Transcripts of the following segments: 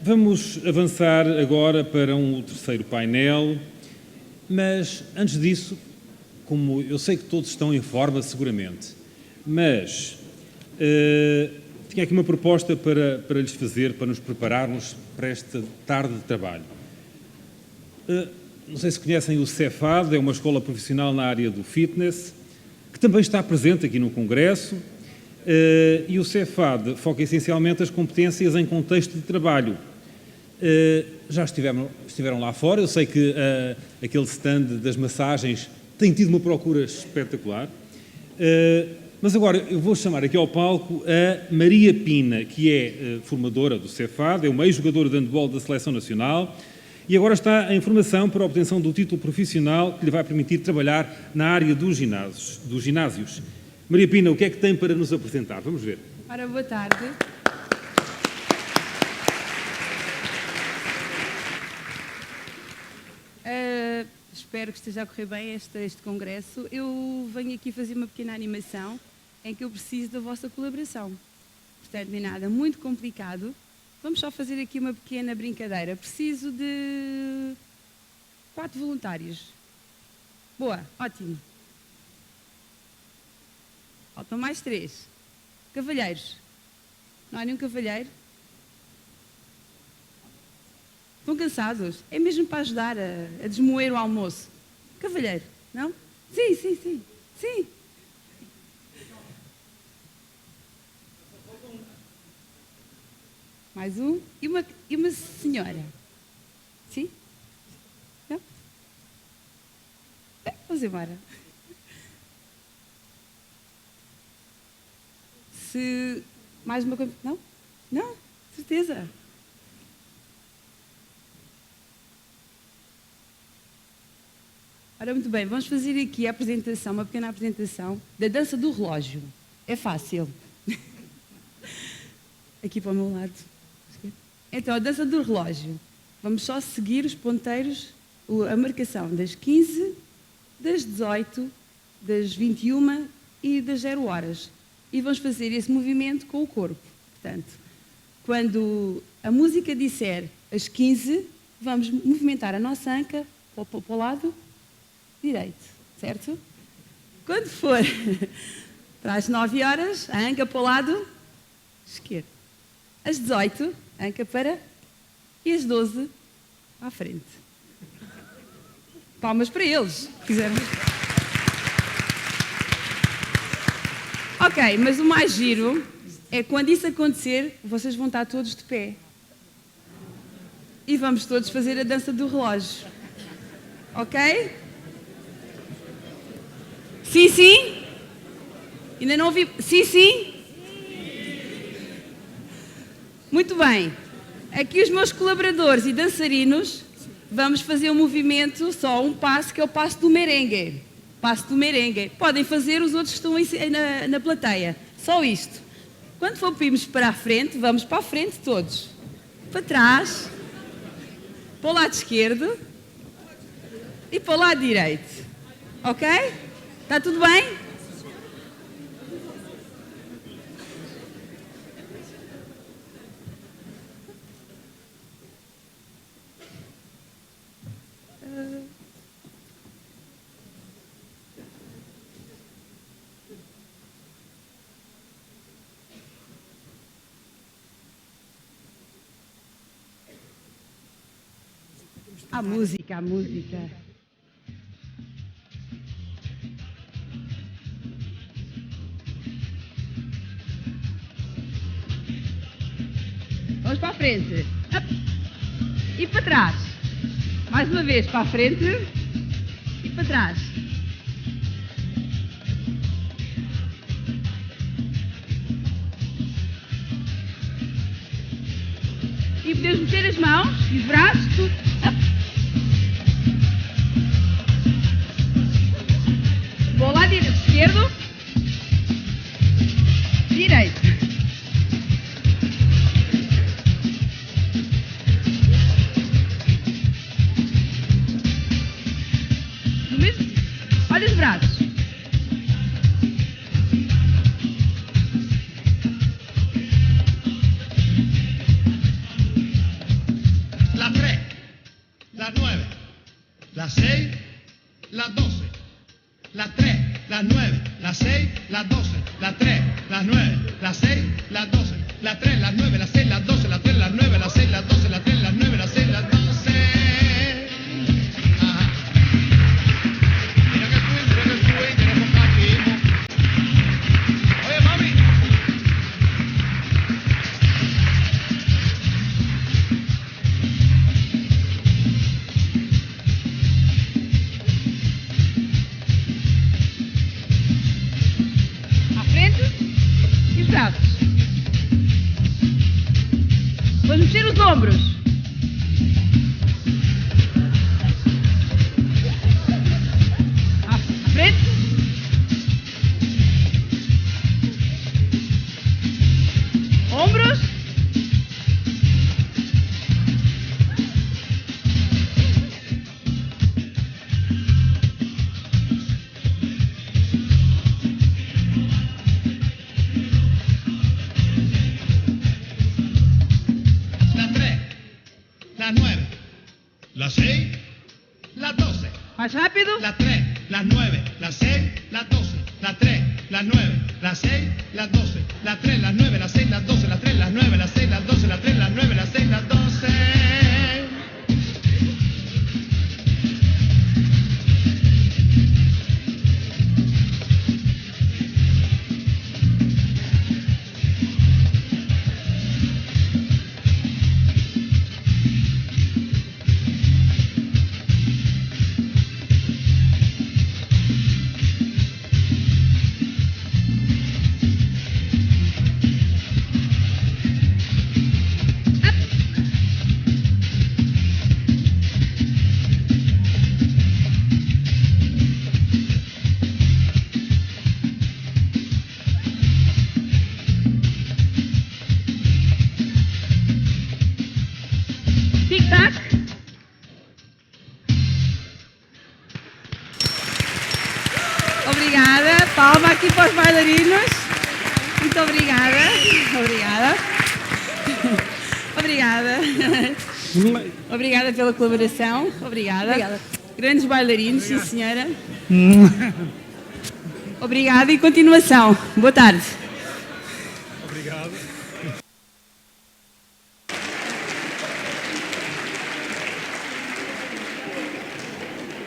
Vamos avançar agora para um terceiro painel, mas antes disso, como eu sei que todos estão em forma seguramente, mas tinha aqui uma proposta para lhes fazer, para nos prepararmos para esta tarde de trabalho. Não sei se conhecem o Cefad, é uma escola profissional na área do fitness, que também está presente aqui no Congresso, e o Cefad foca essencialmente as competências em contexto de trabalho. Já estiveram lá fora, eu sei que aquele stand das massagens tem tido uma procura espetacular, mas agora eu vou chamar aqui ao palco a Maria Pina, que é formadora do Cefad, é uma ex-jogadora de handball da Seleção Nacional e agora está em formação para a obtenção do título profissional que lhe vai permitir trabalhar na área dos ginásios. Maria Pina, o que é que tem para nos apresentar? Vamos ver. Ora, boa tarde. Espero que esteja a correr bem este congresso. Eu venho aqui fazer uma pequena animação em que eu preciso da vossa colaboração. Portanto, nem nada muito complicado. Vamos só fazer aqui uma pequena brincadeira. Preciso de 4 voluntários. Boa, ótimo. Faltam mais 3. Cavalheiros. Não há nenhum cavalheiro? Estão cansados? É mesmo para ajudar a desmoer o almoço. Cavalheiro, não? Sim, sim, sim. Sim. Mais um. E uma senhora. Sim? Não? Vamos embora. Se... Mais uma coisa... Não? Não? Certeza. Ora, muito bem, vamos fazer aqui a apresentação, uma pequena apresentação da dança do relógio. É fácil. Aqui para o meu lado. Então, a dança do relógio. Vamos só seguir os ponteiros, a marcação das 15, das 18, das 21 e das 0 horas. E vamos fazer esse movimento com o corpo. Portanto, quando a música disser as 15, vamos movimentar a nossa anca para o lado direito, certo? Quando for para as 9 horas, a anca para o lado esquerdo. Às 18, a anca para... E às 12, à frente. Palmas para eles, se quiserem. Ok, mas o mais giro é quando isso acontecer, vocês vão estar todos de pé. E vamos todos fazer a dança do relógio. Ok? Sim, sim? Ainda não ouvi? Sim, sim? Muito bem. Aqui os meus colaboradores e dançarinos, vamos fazer um movimento, só um passo, que é o passo do merengue. Passo do merengue. Podem fazer os outros que estão na plateia. Só isto. Quando for irmos para a frente, vamos para a frente todos. Para trás. Para o lado esquerdo. E para o lado direito. Ok? Está tudo bem? A música, a música. Vamos para a frente. E para trás. Mais uma vez, para a frente. E para trás. E podemos meter as mãos e os braços. Tudo. Vou lá direito, esquerdo. Direito. Olha os braços. las 6, las 12, las 3, las 9, las 6, las 12, las 3, las 9, las 6, las 12, las 3, las 9, las 6, las 12, las 3, las 9, las 6, las 12, las 3, las 9, las 6, las 12. Ajá. Mira que fui, tenemos capismo. Oye, mami. À frente e os braços. Depois mexer os ombros. À frente. Ombros. Las 3, las 9, las 6, las 12. Mais rápido. Las 3, las 9, las 6, las 12, las 3, las 9, las 6, las 12, las 3, las 9, las 6, las 12, las 3, las 9, las 6, las 12, las 3, las 9, las 6, las 12. Tic-tac. Obrigada. Palma aqui para os bailarinos. Muito obrigada. Obrigada. Obrigada. Obrigada pela colaboração. Obrigada. Grandes bailarinos, sim senhora. Obrigada e continuação. Boa tarde.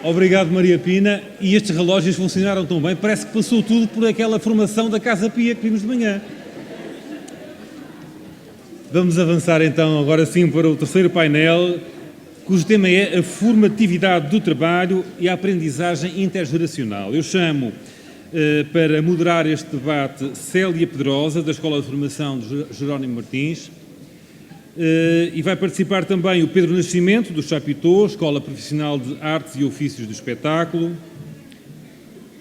Obrigado, Maria Pina. E estes relógios funcionaram tão bem, parece que passou tudo por aquela formação da Casa Pia que vimos de manhã. Vamos avançar então agora sim para o terceiro painel, cujo tema é a formatividade do trabalho e a aprendizagem intergeracional. Eu chamo para moderar este debate Célia Pedrosa, da Escola de Formação de Jerónimo Martins, e vai participar também o Pedro Nascimento, do Chapitão, Escola Profissional de Artes e Ofícios do Espetáculo,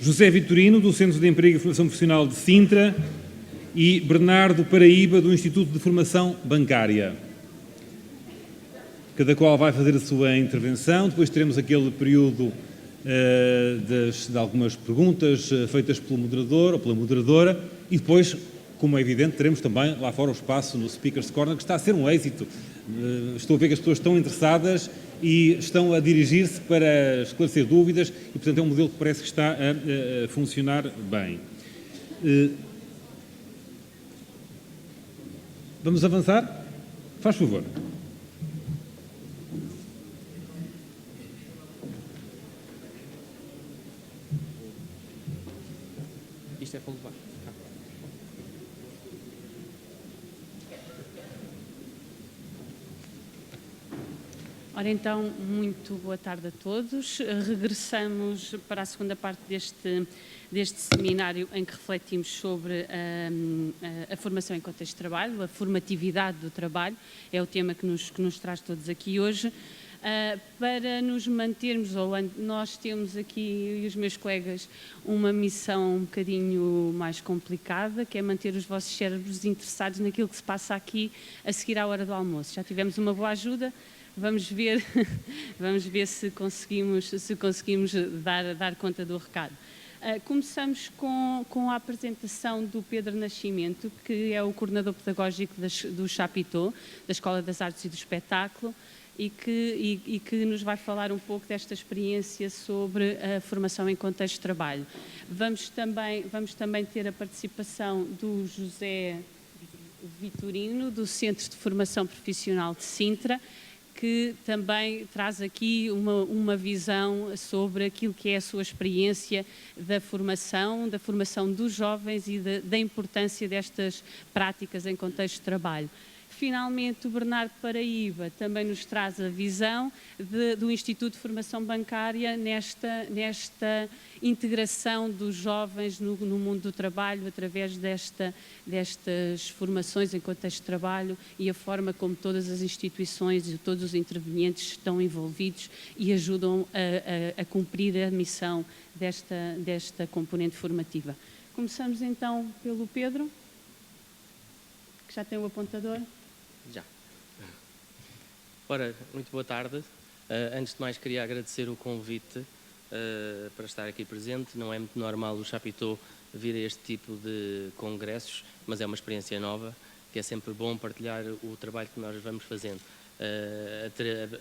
José Vitorino, do Centro de Emprego e Formação Profissional de Sintra, e Bernardo Paraíba, do Instituto de Formação Bancária. Cada qual vai fazer a sua intervenção, depois teremos aquele período de algumas perguntas feitas pelo moderador ou pela moderadora, e depois, como é evidente, teremos também lá fora o espaço no Speaker's Corner, que está a ser um êxito. Estou a ver que as pessoas estão interessadas e estão a dirigir-se para esclarecer dúvidas e, portanto, é um modelo que parece que está a funcionar bem. Vamos avançar? Faz favor. Isto é para levar. Ora então, muito boa tarde a todos. Regressamos para a segunda parte deste seminário em que refletimos sobre a formação em contexto de trabalho, a formatividade do trabalho, é o tema que nos traz todos aqui hoje. Para nos mantermos, nós temos aqui, eu e os meus colegas, uma missão um bocadinho mais complicada, que é manter os vossos cérebros interessados naquilo que se passa aqui a seguir à hora do almoço. Já tivemos uma boa ajuda. Vamos ver se conseguimos dar conta do recado. Começamos com a apresentação do Pedro Nascimento, que é o coordenador pedagógico do Chapitão, da Escola das Artes e do Espetáculo, e que nos vai falar um pouco desta experiência sobre a formação em contexto de trabalho. Vamos também ter a participação do José Vitorino, do Centro de Formação Profissional de Sintra, que também traz aqui uma visão sobre aquilo que é a sua experiência da formação dos jovens e da importância destas práticas em contexto de trabalho. Finalmente, o Bernardo Paraíba também nos traz a visão do Instituto de Formação Bancária nesta integração dos jovens no mundo do trabalho através destas formações em contexto de trabalho e a forma como todas as instituições e todos os intervenientes estão envolvidos e ajudam a cumprir a missão desta componente formativa. Começamos então pelo Pedro, que já tem o apontador. Já. Ora, muito boa tarde. Antes de mais, queria agradecer o convite para estar aqui presente. Não é muito normal o Chapitão vir a este tipo de congressos, mas é uma experiência nova, que é sempre bom partilhar o trabalho que nós vamos fazendo. A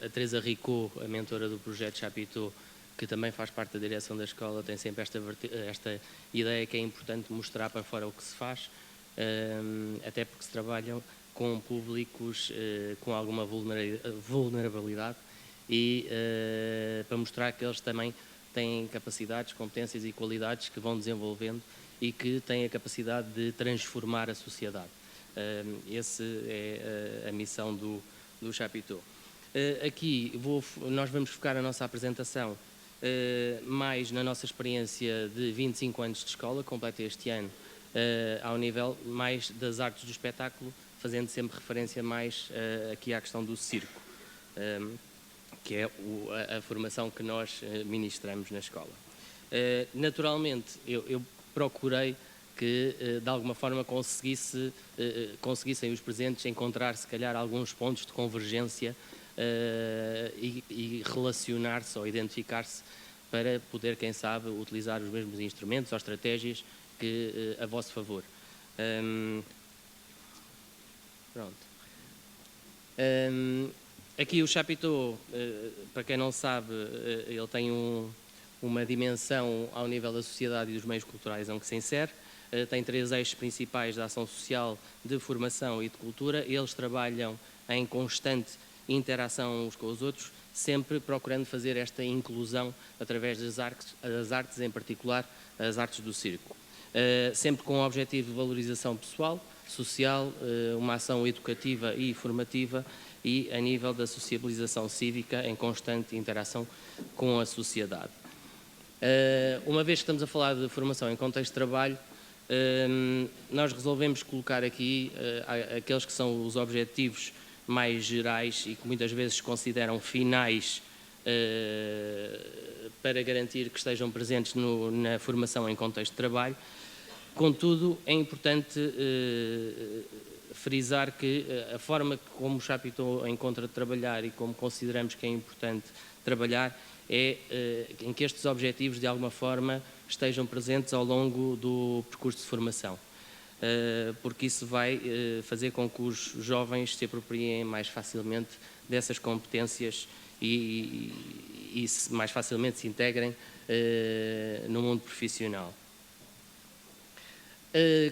Teresa Ricot, a mentora do projeto Chapitão, que também faz parte da direção da escola, tem sempre esta ideia que é importante mostrar para fora o que se faz, até porque se trabalham com públicos com alguma vulnerabilidade e para mostrar que eles também têm capacidades, competências e qualidades que vão desenvolvendo e que têm a capacidade de transformar a sociedade. Essa é a missão do Chapitão. Aqui nós vamos focar a nossa apresentação mais na nossa experiência de 25 anos de escola, completa este ano, ao nível mais das artes do espetáculo, fazendo sempre referência mais aqui à questão do circo, que é a formação que nós ministramos na escola. Naturalmente, eu procurei que, de alguma forma, conseguissem os presentes encontrar, se calhar, alguns pontos de convergência e relacionar-se ou identificar-se para poder, quem sabe, utilizar os mesmos instrumentos ou estratégias que a vosso favor. Pronto. Aqui o Chapitão, para quem não sabe, ele tem uma dimensão ao nível da sociedade e dos meios culturais em que se insere. Tem 3 eixos principais da ação social, de formação e de cultura. Eles trabalham em constante interação uns com os outros, sempre procurando fazer esta inclusão através das artes, em particular as artes do circo. Sempre com o objetivo de valorização pessoal, social, uma ação educativa e formativa e a nível da sociabilização cívica em constante interação com a sociedade. Uma vez que estamos a falar de formação em contexto de trabalho, nós resolvemos colocar aqui aqueles que são os objetivos mais gerais e que muitas vezes se consideram finais para garantir que estejam presentes na formação em contexto de trabalho. Contudo, é importante frisar que a forma como o Chapitão encontra de trabalhar e como consideramos que é importante trabalhar é em que estes objetivos, de alguma forma, estejam presentes ao longo do percurso de formação, porque isso vai fazer com que os jovens se apropriem mais facilmente dessas competências e mais facilmente se integrem no mundo profissional.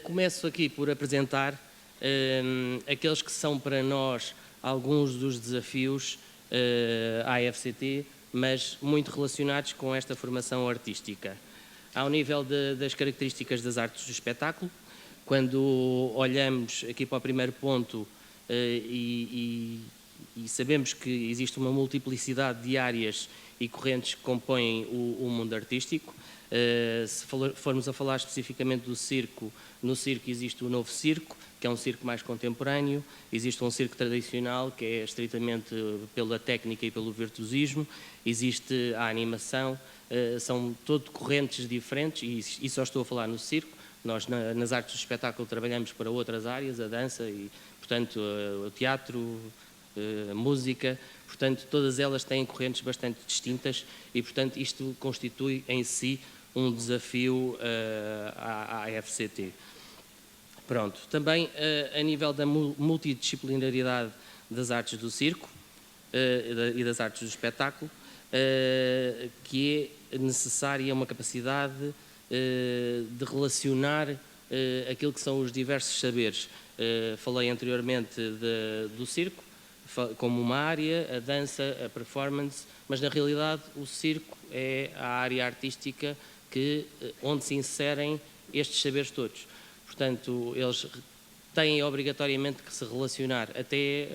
Começo aqui por apresentar aqueles que são para nós alguns dos desafios à AFCT, mas muito relacionados com esta formação artística. Ao nível das características das artes do espetáculo, quando olhamos aqui para o primeiro ponto e sabemos que existe uma multiplicidade de áreas e correntes que compõem o mundo artístico. Se formos a falar especificamente do circo, no circo existe o novo circo, que é um circo mais contemporâneo, existe um circo tradicional, que é estritamente pela técnica e pelo virtuosismo, existe a animação, são todo correntes diferentes, e só estou a falar no circo. Nós, nas artes do espetáculo, trabalhamos para outras áreas, a dança e, portanto, o teatro, a música, portanto, todas elas têm correntes bastante distintas e, portanto, isto constitui em si um desafio à AFCT. Pronto. Também, a nível da multidisciplinaridade das artes do circo, e das artes do espetáculo, que é necessária uma capacidade de relacionar aquilo que são os diversos saberes. Falei anteriormente do circo, como uma área, a dança, a performance, mas na realidade o circo é a área artística onde se inserem estes saberes todos. Portanto, eles têm obrigatoriamente que se relacionar até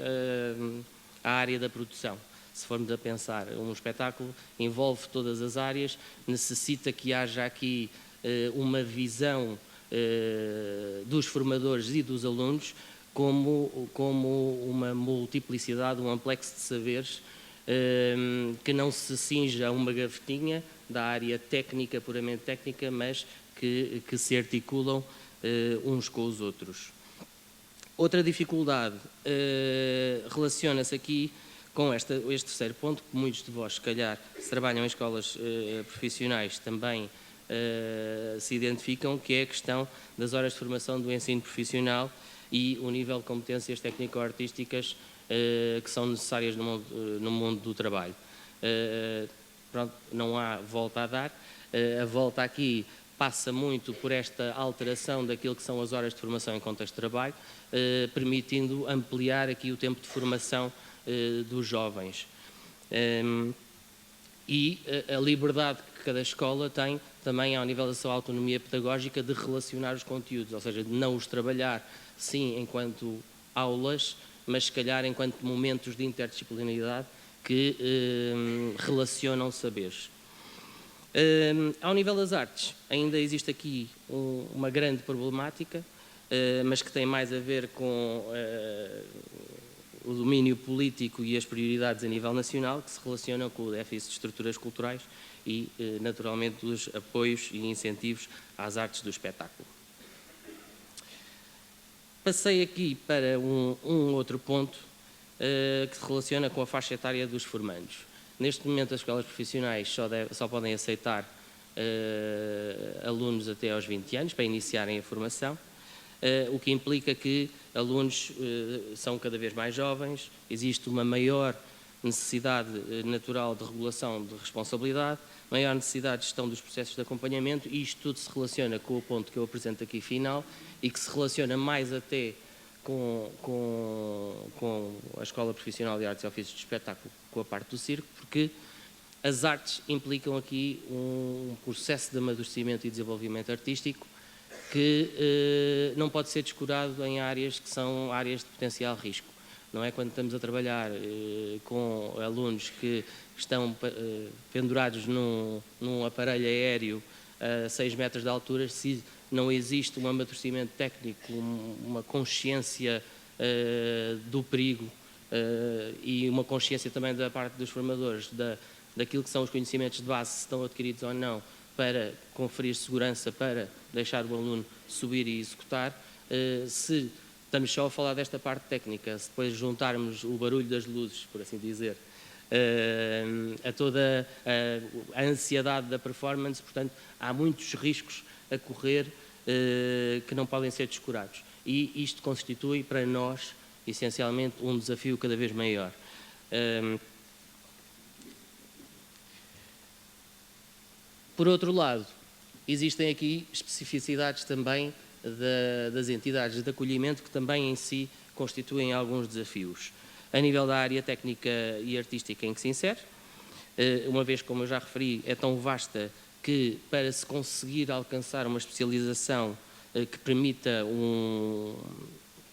à área da produção. Se formos a pensar, um espetáculo envolve todas as áreas, necessita que haja aqui uma visão dos formadores e dos alunos como uma multiplicidade, um amplexo de saberes que não se cinja a uma gavetinha da área técnica, puramente técnica, mas que se articulam uns com os outros. Outra dificuldade relaciona-se aqui com este terceiro ponto, que muitos de vós, se calhar, se trabalham em escolas profissionais, também se identificam, que é a questão das horas de formação do ensino profissional e o nível de competências técnico-artísticas que são necessárias no mundo do trabalho. Pronto, não há volta a dar. A volta aqui passa muito por esta alteração daquilo que são as horas de formação em contexto de trabalho, permitindo ampliar aqui o tempo de formação dos jovens. E a liberdade que cada escola tem também ao nível da sua autonomia pedagógica de relacionar os conteúdos, ou seja, de não os trabalhar, sim, enquanto aulas, mas se calhar enquanto momentos de interdisciplinaridade que relacionam saberes. Ao nível das artes, ainda existe aqui uma grande problemática, mas que tem mais a ver com o domínio político e as prioridades a nível nacional, que se relacionam com o déficit de estruturas culturais e, naturalmente, dos apoios e incentivos às artes do espetáculo. Passei aqui para um outro ponto que se relaciona com a faixa etária dos formandos. Neste momento, as escolas profissionais só podem aceitar alunos até aos 20 anos para iniciarem a formação, o que implica que alunos são cada vez mais jovens, existe uma maior necessidade natural de regulação de responsabilidade, maior necessidade de gestão dos processos de acompanhamento, e isto tudo se relaciona com o ponto que eu apresento aqui final e que se relaciona mais até com a Escola Profissional de Artes e Ofícios de Espetáculo, com a parte do circo, porque as artes implicam aqui um processo de amadurecimento e desenvolvimento artístico que não pode ser descurado em áreas que são áreas de potencial risco. Não é quando estamos a trabalhar com alunos que estão pendurados num aparelho aéreo a 6 metros de altura, se não existe um amadurecimento técnico, uma consciência do perigo e uma consciência também da parte dos formadores daquilo que são os conhecimentos de base, se estão adquiridos ou não, para conferir segurança, para deixar o aluno subir e executar. Se estamos só a falar desta parte técnica, se depois juntarmos o barulho das luzes, por assim dizer, a toda a ansiedade da performance, portanto, há muitos riscos a correr que não podem ser descurados. E isto constitui para nós, essencialmente, um desafio cada vez maior. Por outro lado, existem aqui especificidades também das entidades de acolhimento que também em si constituem alguns desafios. A nível da área técnica e artística em que se insere, uma vez, como eu já referi, é tão vasta que para se conseguir alcançar uma especialização que permita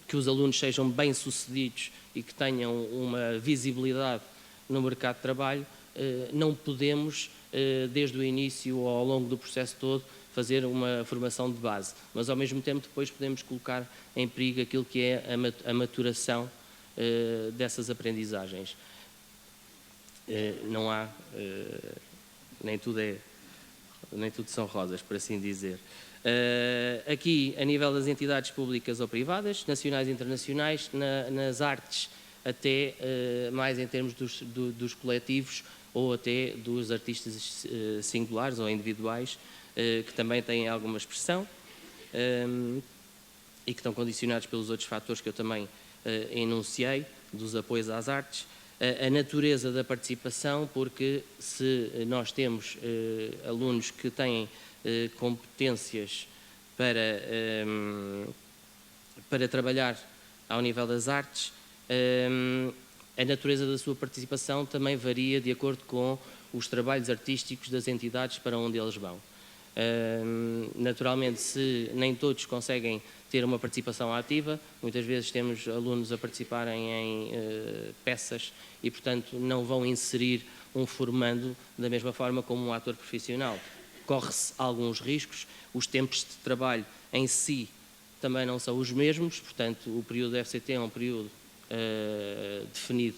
que os alunos sejam bem-sucedidos e que tenham uma visibilidade no mercado de trabalho, não podemos, desde o início ou ao longo do processo todo, fazer uma formação de base, mas ao mesmo tempo depois podemos colocar em perigo aquilo que é a maturação dessas aprendizagens. Não há, nem tudo são rosas, por assim dizer. Aqui, a nível das entidades públicas ou privadas, nacionais e internacionais, nas artes, até mais em termos dos coletivos ou até dos artistas singulares ou individuais, que também têm alguma expressão e que estão condicionados pelos outros fatores que eu também enunciei, dos apoios às artes. a natureza da participação, porque se nós temos alunos que têm competências para trabalhar ao nível das artes, a natureza da sua participação também varia de acordo com os trabalhos artísticos das entidades para onde eles vão. Naturalmente, se nem todos conseguem ter uma participação ativa, muitas vezes temos alunos a participarem em peças e, portanto, não vão inserir um formando da mesma forma como um ator profissional. Corre-se alguns riscos, os tempos de trabalho em si também não são os mesmos, portanto, o período FCT é um período definido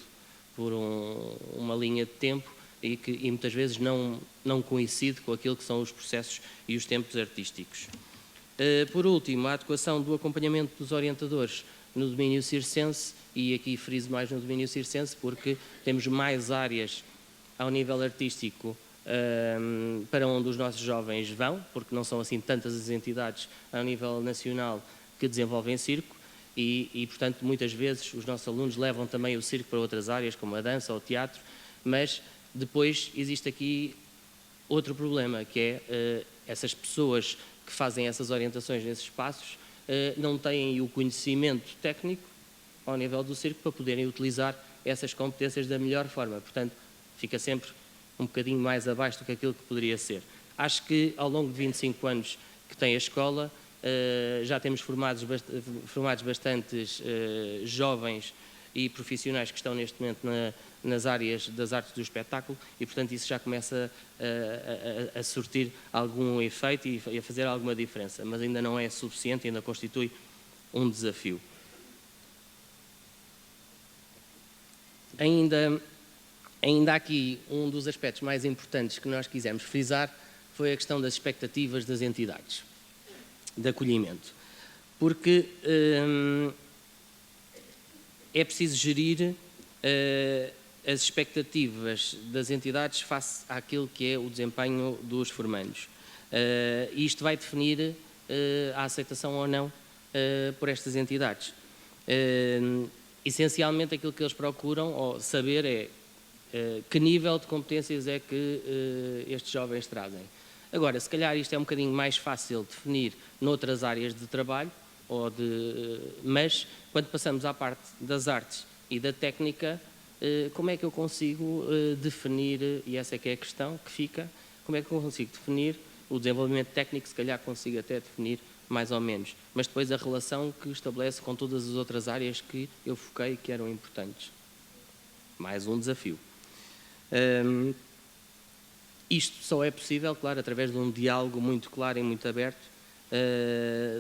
por uma linha de tempo e muitas vezes não coincide com aquilo que são os processos e os tempos artísticos. Por último, a adequação do acompanhamento dos orientadores no domínio circense, e aqui friso mais no domínio circense porque temos mais áreas ao nível artístico para onde os nossos jovens vão, porque não são assim tantas as entidades ao nível nacional que desenvolvem circo e portanto, muitas vezes os nossos alunos levam também o circo para outras áreas, como a dança ou o teatro, mas depois existe aqui outro problema, que é essas pessoas que fazem essas orientações nesses espaços não têm o conhecimento técnico ao nível do circo para poderem utilizar essas competências da melhor forma. Portanto, fica sempre um bocadinho mais abaixo do que aquilo que poderia ser. Acho que ao longo de 25 anos que tem a escola, já temos formados bastantes jovens e profissionais que estão neste momento nas áreas das artes do espetáculo e, portanto, isso já começa a surtir algum efeito e a fazer alguma diferença, mas ainda não é suficiente, ainda constitui um desafio. Ainda aqui, um dos aspectos mais importantes que nós quisemos frisar foi a questão das expectativas das entidades de acolhimento, porque é preciso gerir as expectativas das entidades face àquilo que é o desempenho dos formandos. E isto vai definir a aceitação ou não por estas entidades. Essencialmente, aquilo que eles procuram saber é que nível de competências é que estes jovens trazem. Agora, se calhar isto é um bocadinho mais fácil de definir noutras áreas de trabalho, mas quando passamos à parte das artes e da técnica, como é que eu consigo definir, e essa é que é a questão que fica, como é que eu consigo definir o desenvolvimento técnico, se calhar consigo até definir mais ou menos, mas depois a relação que estabelece com todas as outras áreas que eu foquei que eram importantes. Mais um desafio. Isto só é possível, claro, através de um diálogo muito claro e muito aberto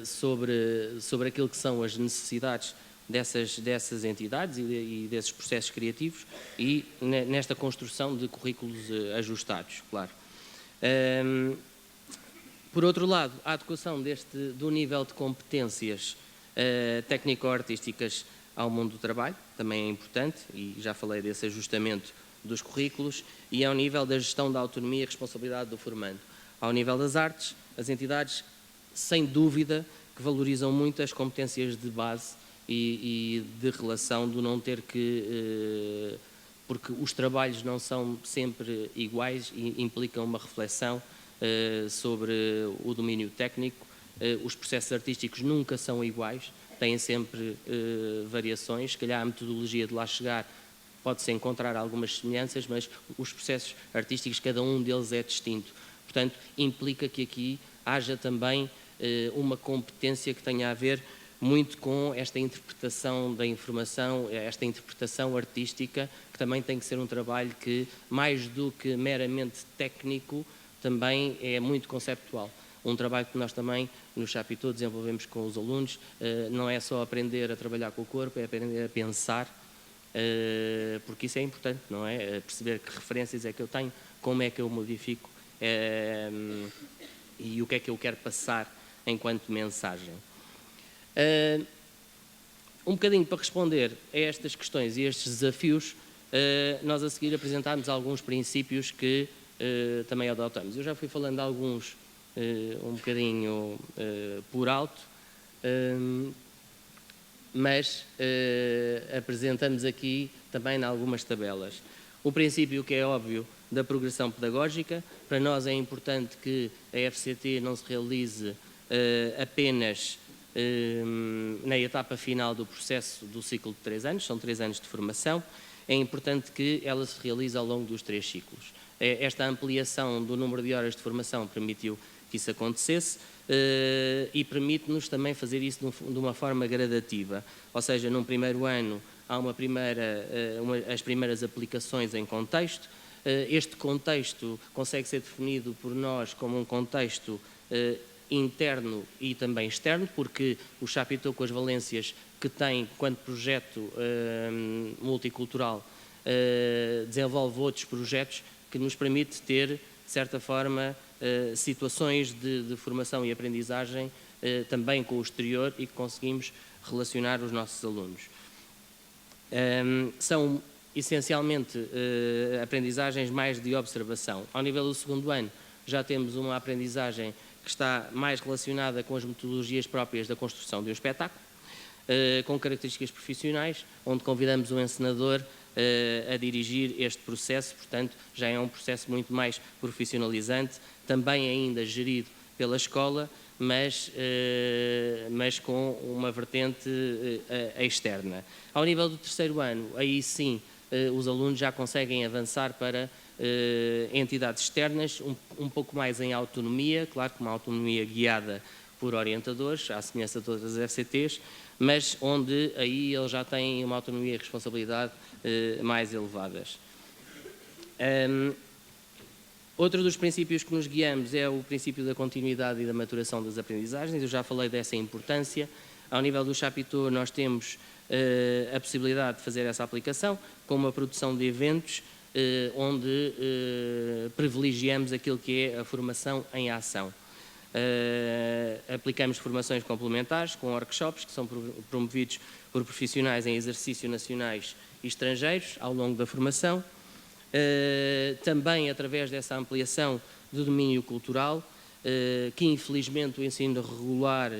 sobre aquilo que são as necessidades dessas entidades e desses processos criativos e nesta construção de currículos ajustados, claro. Por outro lado, a adequação do nível de competências técnico-artísticas ao mundo do trabalho também é importante e já falei desse ajustamento dos currículos e ao nível da gestão da autonomia e responsabilidade do formando. Ao nível das artes, as entidades, sem dúvida, que valorizam muito as competências de base e de relação do não ter que... porque os trabalhos não são sempre iguais e implicam uma reflexão sobre o domínio técnico. Os processos artísticos nunca são iguais, têm sempre variações, se calhar a metodologia de lá chegar pode-se encontrar algumas semelhanças, mas os processos artísticos, cada um deles é distinto. Portanto, implica que aqui haja também uma competência que tenha a ver muito com esta interpretação da informação, esta interpretação artística, que também tem que ser um trabalho que, mais do que meramente técnico, também é muito conceptual. Um trabalho que nós também, no Chapitão, desenvolvemos com os alunos, não é só aprender a trabalhar com o corpo, é aprender a pensar, porque isso é importante, não é? Perceber que referências é que eu tenho, como é que eu modifico e o que é que eu quero passar enquanto mensagem. Um bocadinho para responder a estas questões e estes desafios, nós a seguir apresentámos alguns princípios que também adotamos. Eu já fui falando de alguns um bocadinho por alto. mas apresentamos aqui também em algumas tabelas. O princípio que é óbvio da progressão pedagógica, para nós é importante que a FCT não se realize apenas na etapa final do processo do ciclo de 3 anos, são 3 anos de formação, é importante que ela se realize ao longo dos 3 ciclos. Esta ampliação do número de horas de formação permitiu que isso acontecesse e permite-nos também fazer isso de uma forma gradativa, ou seja, num primeiro ano há as primeiras aplicações em contexto. Este contexto consegue ser definido por nós como um contexto interno e também externo, porque o Chapitão, com as valências que tem enquanto projeto multicultural, desenvolve outros projetos que nos permite ter, de certa forma, situações de formação e aprendizagem também com o exterior e que conseguimos relacionar os nossos alunos. São essencialmente aprendizagens mais de observação. Ao nível do segundo ano já temos uma aprendizagem que está mais relacionada com as metodologias próprias da construção de um espetáculo, com características profissionais, onde convidamos o encenador a dirigir este processo, portanto já é um processo muito mais profissionalizante, também ainda gerido pela escola, mas com uma vertente externa. Ao nível do terceiro ano, aí sim, os alunos já conseguem avançar para entidades externas, um pouco mais em autonomia, claro que uma autonomia guiada por orientadores, à semelhança de todas as FCTs, mas onde aí eles já têm uma autonomia e responsabilidade mais elevadas. Outro dos princípios que nos guiamos é o princípio da continuidade e da maturação das aprendizagens. Eu já falei dessa importância. Ao nível do Chapitão, nós temos a possibilidade de fazer essa aplicação com uma produção de eventos onde privilegiamos aquilo que é a formação em ação. Aplicamos formações complementares com workshops que são promovidos por profissionais em exercício nacionais e estrangeiros ao longo da formação. Também através dessa ampliação do domínio cultural, que infelizmente o ensino regular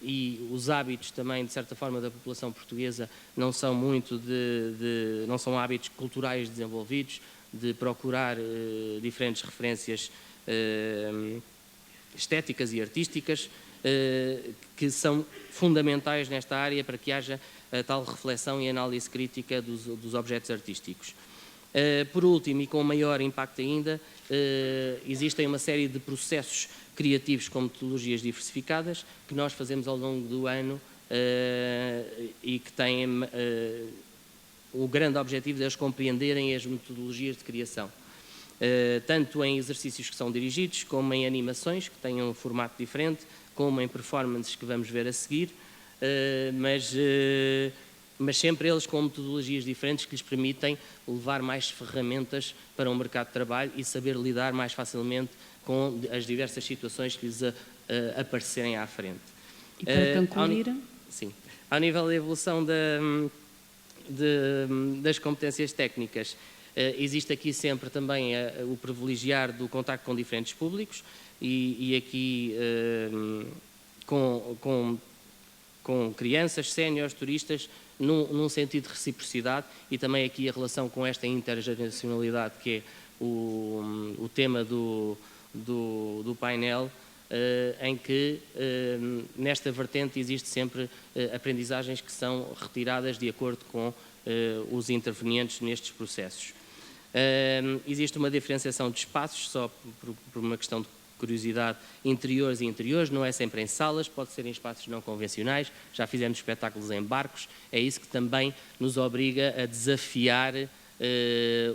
e os hábitos também, de certa forma, da população portuguesa não são muito não são hábitos culturais desenvolvidos, de procurar diferentes referências estéticas e artísticas que são fundamentais nesta área para que haja a tal reflexão e análise crítica dos objetos artísticos. Por último, e com maior impacto ainda, existem uma série de processos criativos com metodologias diversificadas que nós fazemos ao longo do ano e que têm o grande objetivo de eles compreenderem as metodologias de criação. Tanto em exercícios que são dirigidos, como em animações, que têm um formato diferente, como em performances que vamos ver a seguir, mas sempre eles com metodologias diferentes que lhes permitem levar mais ferramentas para o mercado de trabalho e saber lidar mais facilmente com as diversas situações que lhes aparecerem à frente. E para concluir? Sim. Ao nível da evolução das competências técnicas, existe aqui sempre também o privilegiar do contacto com diferentes públicos e aqui com crianças, séniores, turistas, num sentido de reciprocidade e também aqui a relação com esta intergeracionalidade que é o tema do painel, em que nesta vertente existe sempre aprendizagens que são retiradas de acordo com os intervenientes nestes processos. Existe uma diferenciação de espaços, só por uma questão de curiosidade, interiores e interiores, não é sempre em salas, pode ser em espaços não convencionais, já fizemos espetáculos em barcos, é isso que também nos obriga a desafiar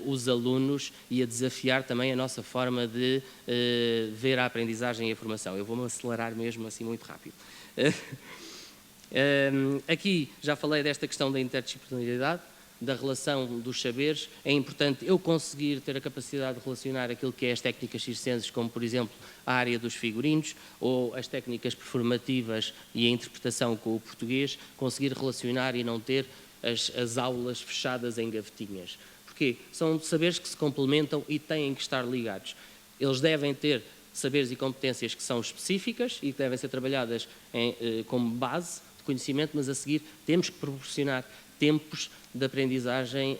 os alunos e a desafiar também a nossa forma de ver a aprendizagem e a formação. Eu vou-me acelerar mesmo assim muito rápido. Aqui já falei desta questão da interdisciplinaridade, da relação dos saberes. É importante eu conseguir ter a capacidade de relacionar aquilo que é as técnicas circenses, como por exemplo a área dos figurinos ou as técnicas performativas e a interpretação com o português, conseguir relacionar e não ter as aulas fechadas em gavetinhas. Porquê? São saberes que se complementam e têm que estar ligados. Eles devem ter saberes e competências que são específicas e que devem ser trabalhadas como base de conhecimento, mas a seguir temos que proporcionar tempos de aprendizagem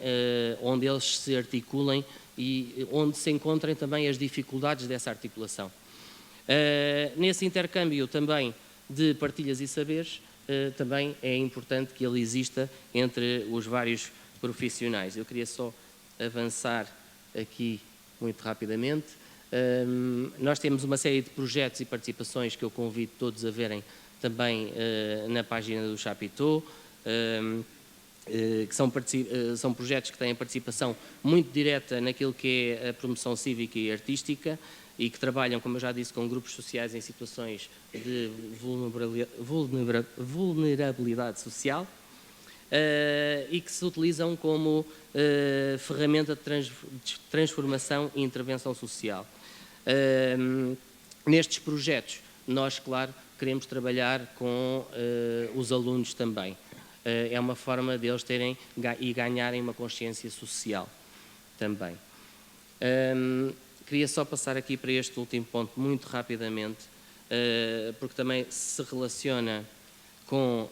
onde eles se articulem e onde se encontrem também as dificuldades dessa articulação. Nesse intercâmbio também de partilhas e saberes, também é importante que ele exista entre os vários profissionais. Eu queria só avançar aqui muito rapidamente. Nós temos uma série de projetos e participações que eu convido todos a verem também na página do Chapitão, que são projetos que têm participação muito direta naquilo que é a promoção cívica e artística e que trabalham, como eu já disse, com grupos sociais em situações de vulnerabilidade social e que se utilizam como ferramenta de transformação e intervenção social. Nestes projetos, nós, claro, queremos trabalhar com os alunos também. É uma forma deles terem e ganharem uma consciência social também. Queria só passar aqui para este último ponto muito rapidamente, porque também se relaciona com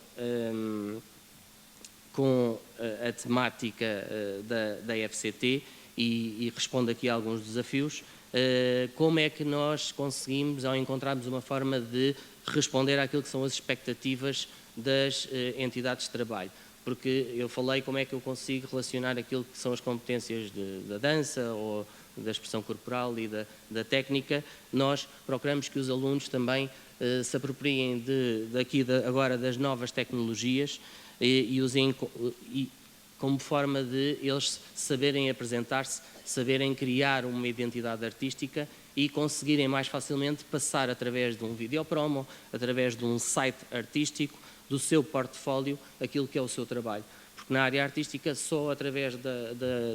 a temática da FCT e responde aqui a alguns desafios. Como é que nós conseguimos, ao encontrarmos uma forma de responder àquilo que são as expectativas das entidades de trabalho? Porque eu falei como é que eu consigo relacionar aquilo que são as competências da dança ou da expressão corporal e da técnica. Nós procuramos que os alunos também se apropriem agora das novas tecnologias e usem como forma de eles saberem apresentar-se, saberem criar uma identidade artística e conseguirem mais facilmente passar através de um videopromo, através de um site artístico, do seu portfólio, aquilo que é o seu trabalho. Porque na área artística, só através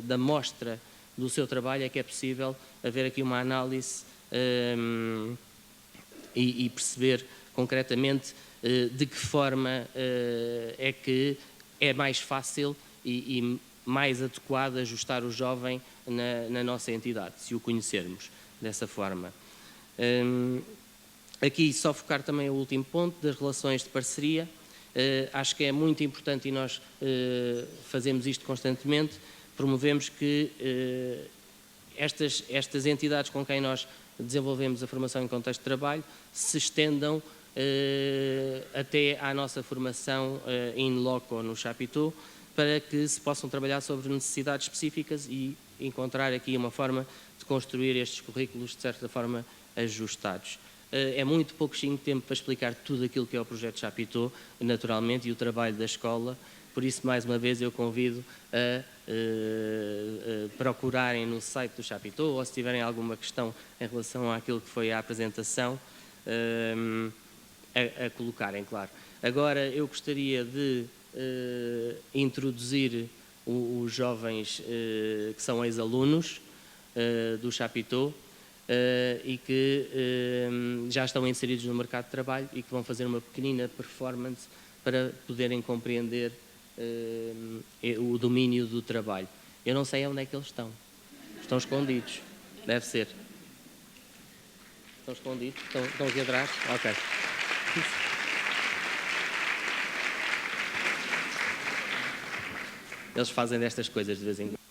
da mostra do seu trabalho é que é possível haver aqui uma análise e perceber concretamente de que forma é que é mais fácil e mais adequado ajustar o jovem na nossa entidade, se o conhecermos dessa forma. Aqui só focar também o último ponto das relações de parceria. Acho que é muito importante e nós fazemos isto constantemente, promovemos que estas entidades com quem nós desenvolvemos a formação em contexto de trabalho se estendam até à nossa formação in loco no Chapitão, para que se possam trabalhar sobre necessidades específicas e encontrar aqui uma forma de construir estes currículos de certa forma ajustados. É muito pouquinho tempo para explicar tudo aquilo que é o projeto Chapitão, naturalmente, e o trabalho da escola. Por isso, mais uma vez, eu convido a procurarem no site do Chapitão, ou se tiverem alguma questão em relação àquilo que foi a apresentação, a colocarem, claro. Agora, eu gostaria de introduzir os jovens que são ex-alunos do Chapitão, e que já estão inseridos no mercado de trabalho e que vão fazer uma pequenina performance para poderem compreender o domínio do trabalho. Eu não sei onde é que eles estão. Estão escondidos. Deve ser. Estão escondidos? Estão aqui atrás? Ok. Eles fazem destas coisas de vez em quando.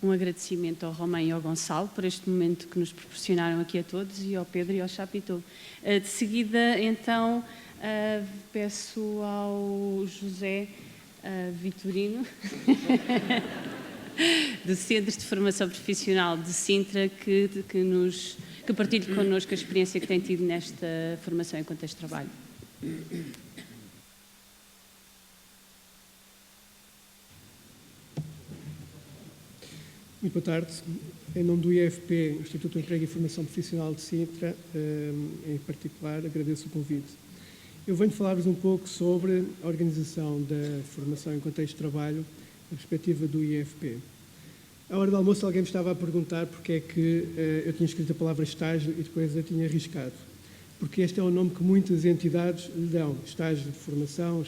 um agradecimento ao Romão e ao Gonçalo por este momento que nos proporcionaram aqui a todos, e ao Pedro e ao Chapitão. De seguida, então, peço ao José Vitorino, do Centro de Formação Profissional de Sintra, que partilhe connosco a experiência que tem tido nesta formação em contexto de trabalho. Muito boa tarde. Em nome do IFP, Instituto de Emprego e Formação Profissional de Sintra, em particular, agradeço o convite. Eu venho falar-vos um pouco sobre a organização da formação em contexto de trabalho na perspectiva do IFP. À hora do almoço, alguém me estava a perguntar porque é que eu tinha escrito a palavra estágio e depois a tinha arriscado. Porque este é o nome que muitas entidades lhe dão, estágio de formação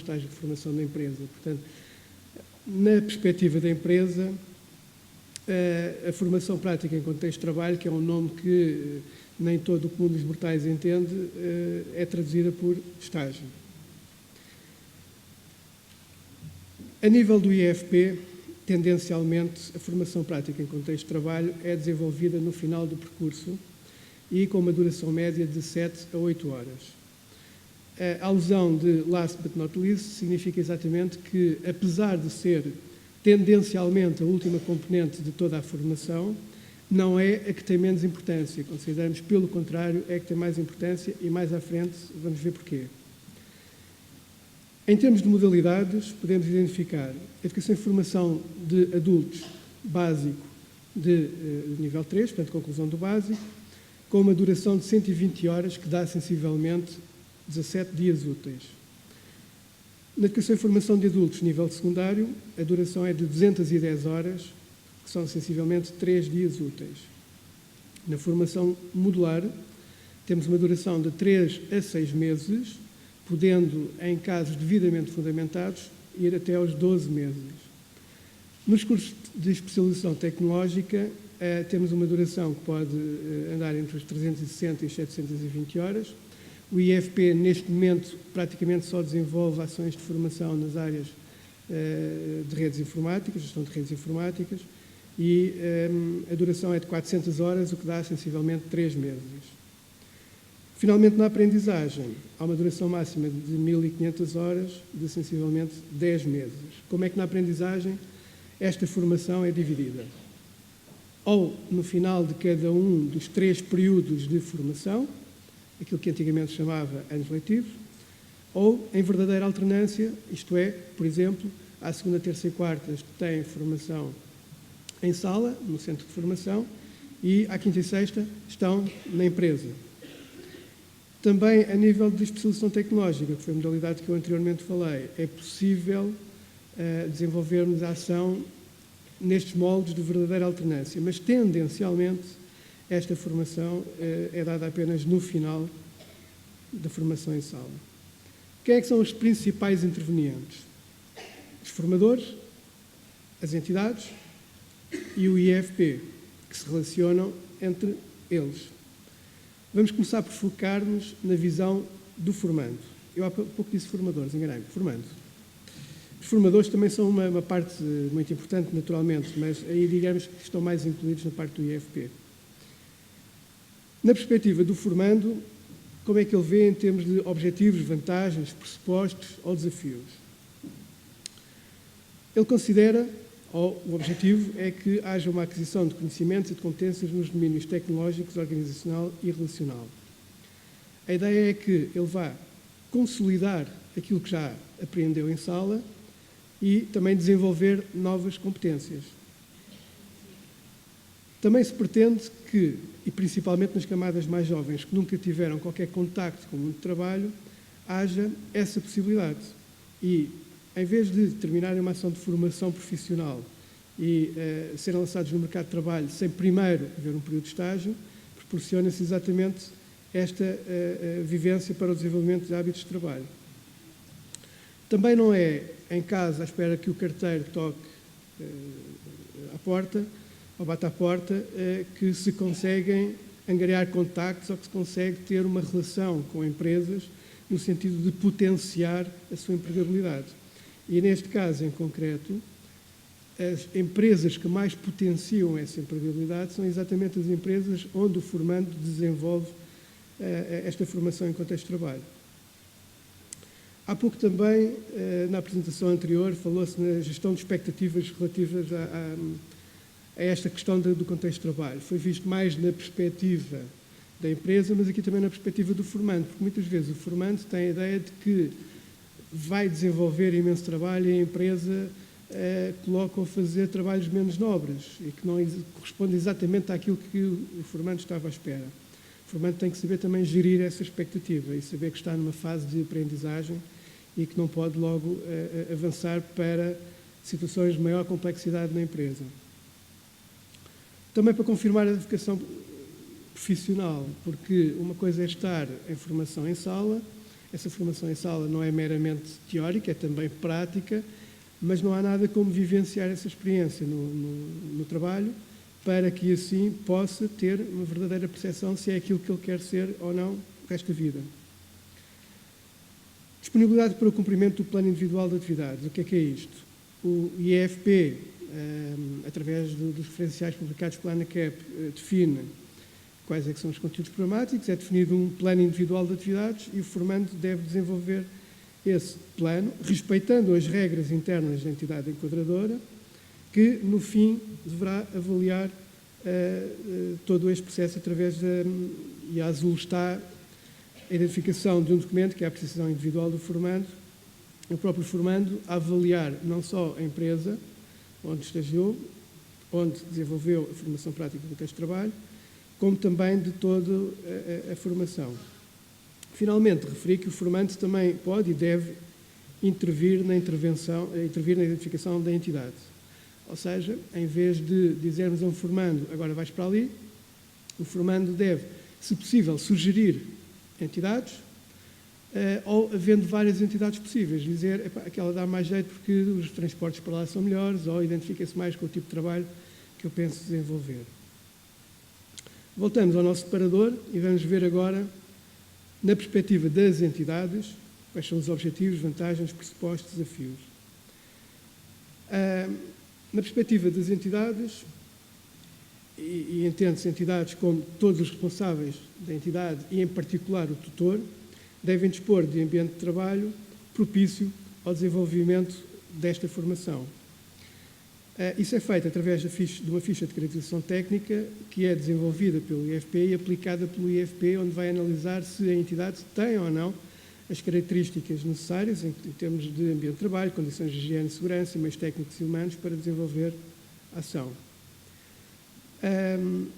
da empresa. Portanto, na perspectiva da empresa, a formação prática em contexto de trabalho, que é um nome que nem todo o comum dos mortais entende, é traduzida por estágio. A nível do IFP, tendencialmente, a formação prática em contexto de trabalho é desenvolvida no final do percurso e com uma duração média de 7 a 8 horas. A alusão de last but not least significa exatamente que, apesar de ser tendencialmente a última componente de toda a formação, não é a que tem menos importância. Consideramos, pelo contrário, é que tem mais importância e mais à frente vamos ver porquê. Em termos de modalidades, podemos identificar a educação e formação de adultos básico de nível 3, portanto, conclusão do básico, com uma duração de 120 horas, que dá sensivelmente 17 dias úteis. Na educação e formação de adultos, nível secundário, a duração é de 210 horas, que são sensivelmente 3 dias úteis. Na formação modular, temos uma duração de 3 a 6 meses, podendo, em casos devidamente fundamentados, ir até aos 12 meses. Nos cursos de especialização tecnológica, temos uma duração que pode andar entre os 360 e os 720 horas. O IFP, neste momento, praticamente só desenvolve ações de formação nas áreas de redes informáticas, gestão de redes informáticas, e a duração é de 400 horas, o que dá sensivelmente 3 meses. Finalmente, na aprendizagem, há uma duração máxima de 1.500 horas, de sensivelmente 10 meses. Como é que na aprendizagem esta formação é dividida? Ou no final de cada um dos 3 períodos de formação, aquilo que antigamente se chamava anos letivos, ou em verdadeira alternância, isto é, por exemplo, à segunda, terça e quartas têm formação em sala, no centro de formação, e à quinta e sexta estão na empresa. Também, a nível de especialização tecnológica, que foi a modalidade que eu anteriormente falei, é possível desenvolvermos a ação nestes moldes de verdadeira alternância, mas tendencialmente esta formação é dada apenas no final da formação em sala. Quem é que são os principais intervenientes? Os formadores, as entidades e o IFP, que se relacionam entre eles. Vamos começar por focar-nos na visão do formando. Eu há pouco disse formadores, enganei-me, formando. Os formadores também são uma parte muito importante, naturalmente, mas aí digamos que estão mais incluídos na parte do IFP. Na perspectiva do formando, como é que ele vê em termos de objetivos, vantagens, pressupostos ou desafios? Ele considera, ou o objetivo é que haja uma aquisição de conhecimentos e de competências nos domínios tecnológicos, organizacional e relacional. A ideia é que ele vá consolidar aquilo que já aprendeu em sala e também desenvolver novas competências. Também se pretende que, e principalmente nas camadas mais jovens que nunca tiveram qualquer contacto com o mundo do trabalho, haja essa possibilidade. E, em vez de terminarem uma ação de formação profissional e serem lançados no mercado de trabalho sem primeiro haver um período de estágio, proporciona-se exatamente esta vivência para o desenvolvimento de hábitos de trabalho. Também não é em casa à espera que o carteiro toque à porta, ou bate à porta, que se conseguem angariar contactos ou que se consegue ter uma relação com empresas no sentido de potenciar a sua empregabilidade. E neste caso em concreto, as empresas que mais potenciam essa empregabilidade são exatamente as empresas onde o formando desenvolve esta formação em contexto de trabalho. Há pouco também, na apresentação anterior, falou-se na gestão de expectativas relativas a esta questão do contexto de trabalho. Foi visto mais na perspectiva da empresa, mas aqui também na perspectiva do formando, porque muitas vezes o formando tem a ideia de que vai desenvolver imenso trabalho e a empresa coloca-o a fazer trabalhos menos nobres e que não corresponde exatamente àquilo que o formando estava à espera. O formando tem que saber também gerir essa expectativa e saber que está numa fase de aprendizagem e que não pode logo avançar para situações de maior complexidade na empresa. Também para confirmar a educação profissional, porque uma coisa é estar em formação em sala, essa formação em sala não é meramente teórica, é também prática, mas não há nada como vivenciar essa experiência no trabalho para que assim possa ter uma verdadeira percepção se é aquilo que ele quer ser ou não o resto da vida. Disponibilidade para o cumprimento do plano individual de atividades. O que é isto? O IEFP, através dos referenciais publicados pela ANACAP, define quais é que são os conteúdos programáticos, é definido um plano individual de atividades e o formando deve desenvolver esse plano, respeitando as regras internas da entidade enquadradora, que, no fim, deverá avaliar todo este processo através e a azul está a identificação de um documento, que é a apreciação individual do formando, o próprio formando a avaliar não só a empresa onde estagiou, onde desenvolveu a formação prática do contexto de trabalho, como também de toda a formação. Finalmente, referi que o formante também pode e deve intervir na identificação da entidade. Ou seja, em vez de dizermos a um formando, agora vais para ali, o formando deve, se possível, sugerir entidades, ou havendo várias entidades possíveis, dizer, aquela dá mais jeito porque os transportes para lá são melhores, ou identifica-se mais com o tipo de trabalho que eu penso desenvolver. Voltamos ao nosso separador e vamos ver agora, na perspectiva das entidades, quais são os objetivos, vantagens, pressupostos, desafios. Na perspectiva das entidades, e entende-se entidades como todos os responsáveis da entidade e, em particular, o tutor, devem dispor de ambiente de trabalho propício ao desenvolvimento desta formação. Isso é feito através de uma ficha de caracterização técnica que é desenvolvida pelo IFP e aplicada pelo IFP, onde vai analisar se a entidade tem ou não as características necessárias em termos de ambiente de trabalho, condições de higiene e segurança, meios técnicos e humanos para desenvolver a ação.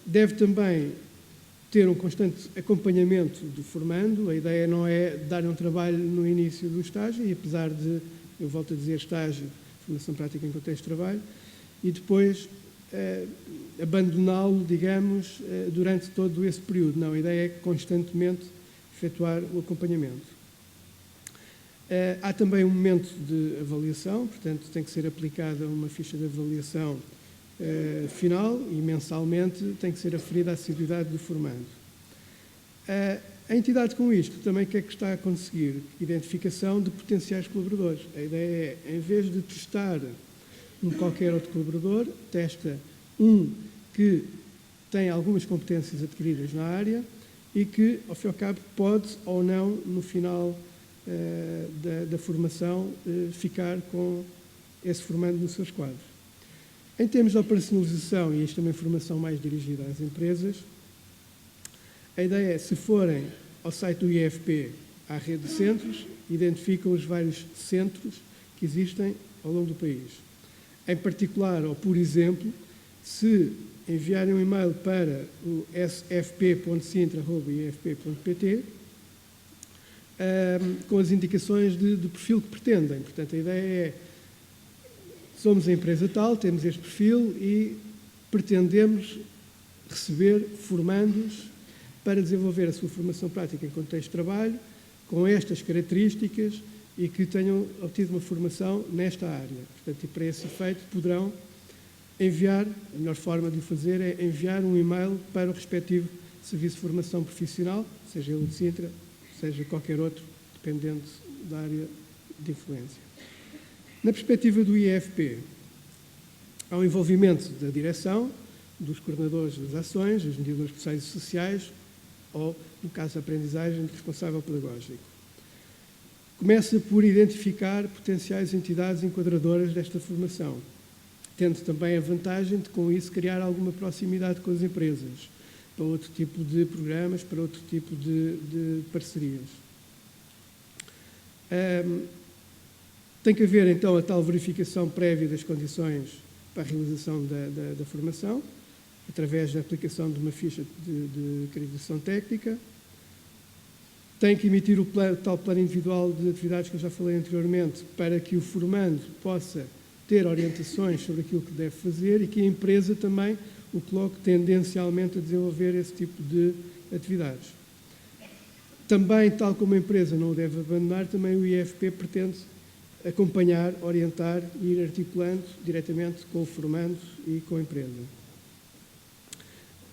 Deve também ter um constante acompanhamento do formando. A ideia não é dar um trabalho no início do estágio, e apesar de, eu volto a dizer, estágio, formação prática em contexto de trabalho, e depois abandoná-lo, digamos, durante todo esse período. Não, a ideia é constantemente efetuar o acompanhamento. Há também um momento de avaliação, portanto, tem que ser aplicada uma ficha de avaliação final e mensalmente tem que ser aferida a assiduidade do formando. A entidade com isto também o que é que está a conseguir? Identificação de potenciais colaboradores. A ideia é, em vez de testar qualquer outro colaborador, testa um que tem algumas competências adquiridas na área e que, ao fim e ao cabo, pode ou não, no final da formação, ficar com esse formando nos seus quadros. Em termos de operacionalização, e isto é uma informação mais dirigida às empresas, a ideia é, se forem ao site do IFP, à rede de centros, identificam os vários centros que existem ao longo do país. Em particular, ou por exemplo, se enviarem um e-mail para o sfp.sintra@ifp.pt com as indicações de perfil que pretendem. Portanto, a ideia é, somos a empresa tal, temos este perfil e pretendemos receber formandos para desenvolver a sua formação prática em contexto de trabalho, com estas características e que tenham obtido uma formação nesta área. Portanto, e para esse efeito poderão enviar, a melhor forma de o fazer é enviar um e-mail para o respectivo serviço de formação profissional, seja ele de Sintra, seja qualquer outro, dependendo da área de influência. Na perspectiva do IFP, Há um envolvimento da direção, dos coordenadores das ações, dos mediadores pessoais e sociais, ou, no caso da aprendizagem, do responsável pedagógico. Começa por identificar potenciais entidades enquadradoras desta formação, tendo também a vantagem de, com isso, criar alguma proximidade com as empresas, para outro tipo de programas, para outro tipo de parcerias. Tem que haver, então, a tal verificação prévia das condições para a realização da formação, através da aplicação de uma ficha de acreditação técnica. Tem que emitir o tal plano individual de atividades que eu já falei anteriormente, para que o formando possa ter orientações sobre aquilo que deve fazer e que a empresa também o coloque tendencialmente a desenvolver esse tipo de atividades. Também, tal como a empresa não o deve abandonar, também o IFP pretende acompanhar, orientar e ir articulando diretamente com o formando e com a empresa.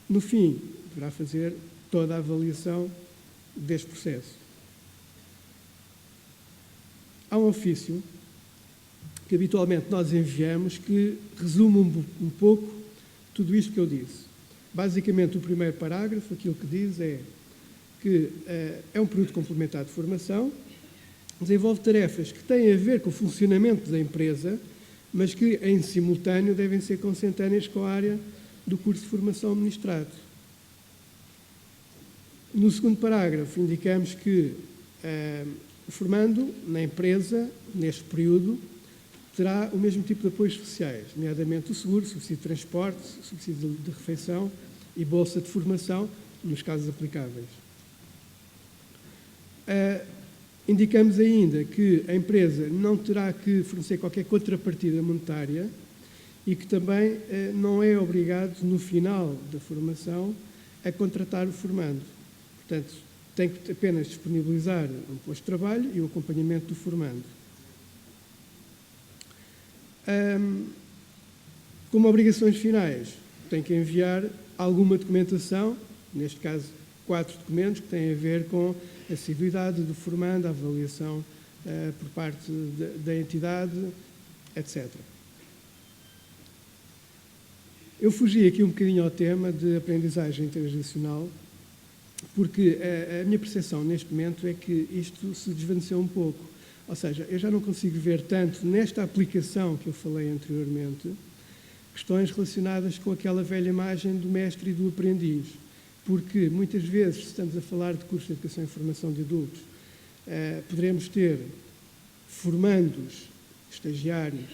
No fim, deverá fazer toda a avaliação deste processo. Há um ofício que habitualmente nós enviamos que resume um pouco tudo isto que eu disse. Basicamente, o primeiro parágrafo, aquilo que diz é que é um período complementar de formação, desenvolve tarefas que têm a ver com o funcionamento da empresa, mas que, em simultâneo, devem ser consentâneas com a área do curso de formação administrado. No segundo parágrafo, indicamos que o formando na empresa, neste período, terá o mesmo tipo de apoios sociais, nomeadamente o seguro, subsídio de transporte, subsídio de refeição e bolsa de formação, nos casos aplicáveis. Indicamos ainda que a empresa não terá que fornecer qualquer contrapartida monetária e que também não é obrigado, no final da formação, a contratar o formando. Portanto, tem que apenas disponibilizar um posto de trabalho e o acompanhamento do formando. Como obrigações finais, tem que enviar alguma documentação, neste caso 4 documentos, que têm a ver com a assiduidade do formando, a avaliação por parte da entidade, etc. Eu fugi aqui um bocadinho ao tema de aprendizagem transnacional, porque a minha percepção neste momento é que isto se desvaneceu um pouco. Ou seja, eu já não consigo ver tanto nesta aplicação que eu falei anteriormente, questões relacionadas com aquela velha imagem do mestre e do aprendiz. Porque, muitas vezes, se estamos a falar de curso de educação e formação de adultos, poderemos ter formandos, estagiários,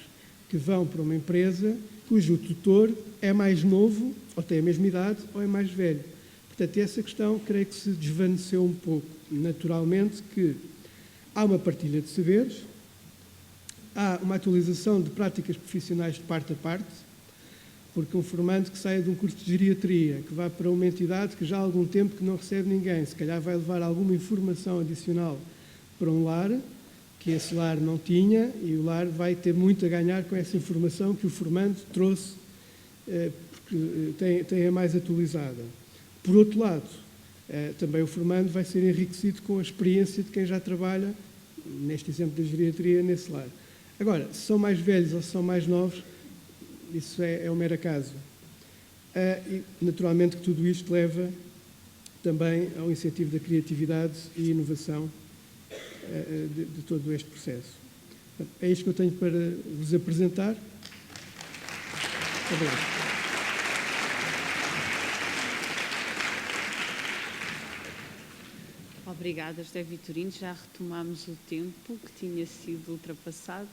que vão para uma empresa cujo tutor é mais novo, ou tem a mesma idade, ou é mais velho. Portanto, essa questão, creio que se desvaneceu um pouco. Naturalmente que há uma partilha de saberes, há uma atualização de práticas profissionais de parte a parte, porque um formando que saia de um curso de geriatria, que vá para uma entidade que já há algum tempo que não recebe ninguém, se calhar vai levar alguma informação adicional para um lar, que esse lar não tinha, e o lar vai ter muito a ganhar com essa informação que o formando trouxe, porque tem a mais atualizada. Por outro lado, também o formando vai ser enriquecido com a experiência de quem já trabalha, neste exemplo da geriatria, nesse lar. Agora, se são mais velhos ou se são mais novos, isso é um mero acaso. E, naturalmente, que tudo isto leva também ao incentivo da criatividade e inovação de todo este processo. É isto que eu tenho para vos apresentar. Obrigado. Obrigada, José Vitorino. Já retomámos o tempo que tinha sido ultrapassado.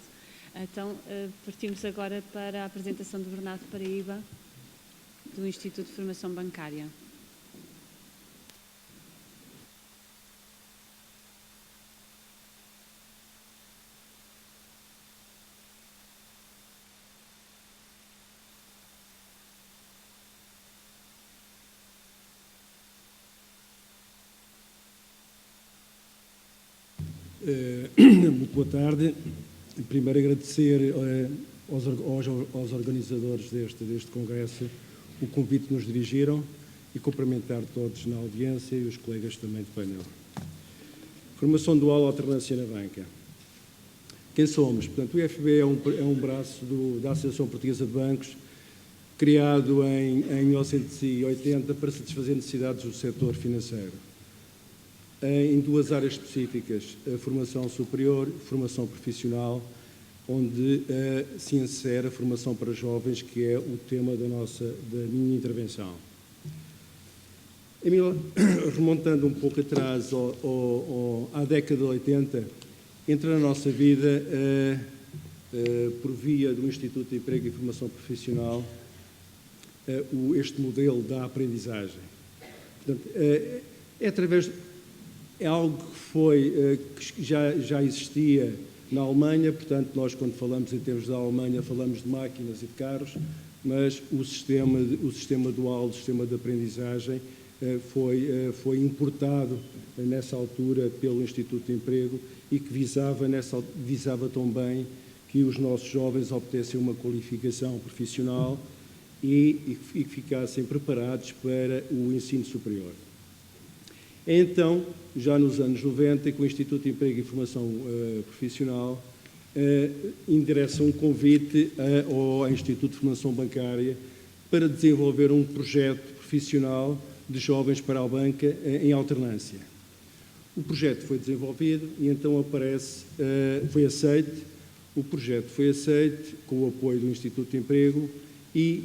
Então, partimos agora para a apresentação do Bernardo Paraíba, do Instituto de Formação Bancária. Muito boa tarde. Primeiro agradecer aos organizadores deste congresso o convite que nos dirigiram e cumprimentar todos na audiência e os colegas também de painel. Formação dual alternância na banca. Quem somos? Portanto, o IFB é um braço da Associação Portuguesa de Bancos, criado em 1980 para satisfazer necessidades do setor financeiro, em duas áreas específicas, a formação superior e formação profissional, onde se insere a formação para jovens, que é o tema da minha intervenção. Remontando um pouco atrás à década de 80, entra na nossa vida, por via do Instituto de Emprego e Formação Profissional, este modelo da aprendizagem. Portanto, é algo que já existia na Alemanha. Portanto, nós, quando falamos em termos da Alemanha, falamos de máquinas e de carros, mas o sistema dual, o sistema de aprendizagem, foi importado nessa altura pelo Instituto de Emprego e que visava também que os nossos jovens obtessem uma qualificação profissional e que ficassem preparados para o ensino superior. Então, já nos anos 90, que o Instituto de Emprego e Formação Profissional endereça um convite ao Instituto de Formação Bancária para desenvolver um projeto profissional de jovens para a banca em alternância. O projeto foi desenvolvido e então foi aceito. O projeto foi aceito com o apoio do Instituto de Emprego e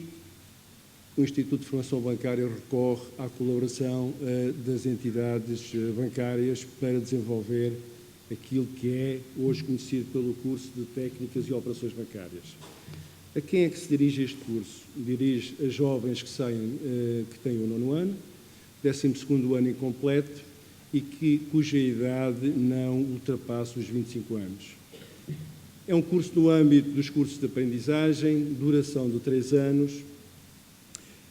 o Instituto de Formação Bancária recorre à colaboração das entidades bancárias para desenvolver aquilo que é hoje conhecido pelo curso de Técnicas e Operações Bancárias. A quem é que se dirige este curso? Dirige a jovens que têm o 9º ano, 12º ano incompleto e cuja idade não ultrapassa os 25 anos. É um curso no âmbito dos cursos de aprendizagem, duração de 3 anos,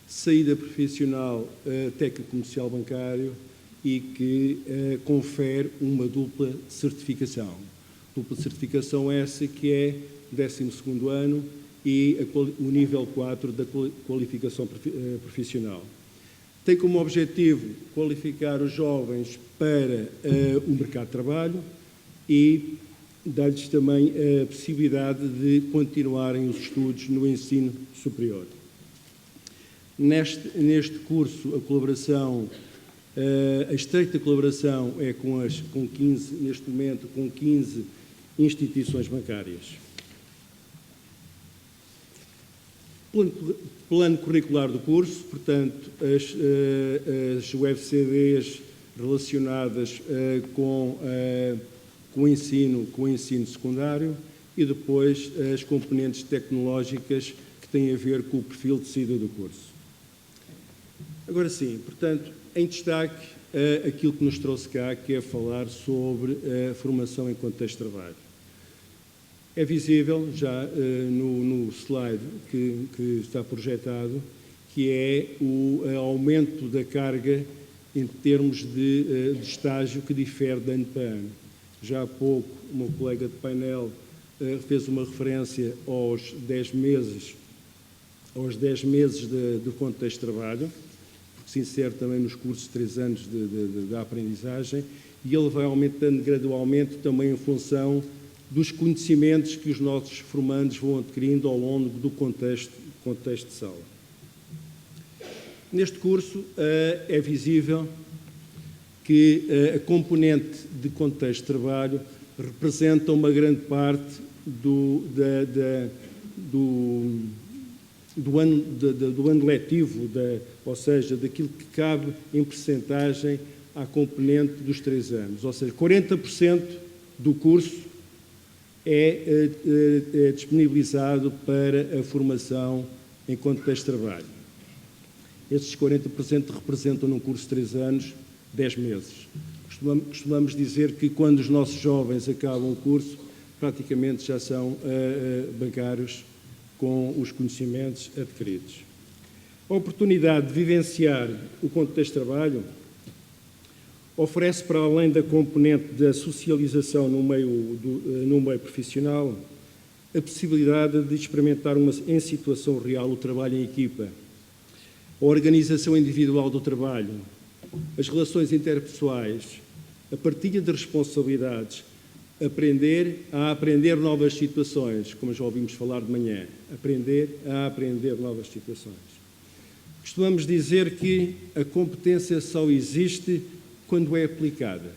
saída profissional técnico-comercial bancário e que confere uma dupla certificação. Dupla certificação essa que é 12º ano e o nível 4 da qualificação profissional. Tem como objetivo qualificar os jovens para o mercado de trabalho e dar-lhes também a possibilidade de continuarem os estudos no ensino superior. Neste curso, a estreita colaboração é com 15, neste momento, com 15 instituições bancárias. Plano curricular do curso, portanto, as UFCDs relacionadas com o ensino secundário e depois as componentes tecnológicas que têm a ver com o perfil de saída do curso. Agora sim, portanto, em destaque aquilo que nos trouxe cá, que é falar sobre a formação em contexto de trabalho. É visível já no slide que está projetado, que é o aumento da carga em termos de estágio que difere de ano para ano. Já há pouco, o meu colega de painel fez uma referência aos 10 meses de contexto de trabalho, porque se insere também nos cursos de 3 anos da aprendizagem, e ele vai aumentando gradualmente também em função dos conhecimentos que os nossos formandos vão adquirindo ao longo do contexto de sala. Neste curso é visível que a componente de contexto de trabalho representa uma grande parte do ano letivo, ou seja, daquilo que cabe em percentagem à componente dos 3 anos. Ou seja, 40% do curso é disponibilizado para a formação em contexto de trabalho. Estes 40% representam, num curso de 3 anos, 10 meses. Costumamos dizer que quando os nossos jovens acabam o curso, praticamente já são bancários com os conhecimentos adquiridos. A oportunidade de vivenciar o contexto de trabalho oferece, para além da componente da socialização no meio profissional, a possibilidade de experimentar em situação real o trabalho em equipa, a organização individual do trabalho, as relações interpessoais, a partilha de responsabilidades, aprender a aprender novas situações, como já ouvimos falar de manhã. Aprender a aprender novas situações. Costumamos dizer que a competência só existe quando é aplicada.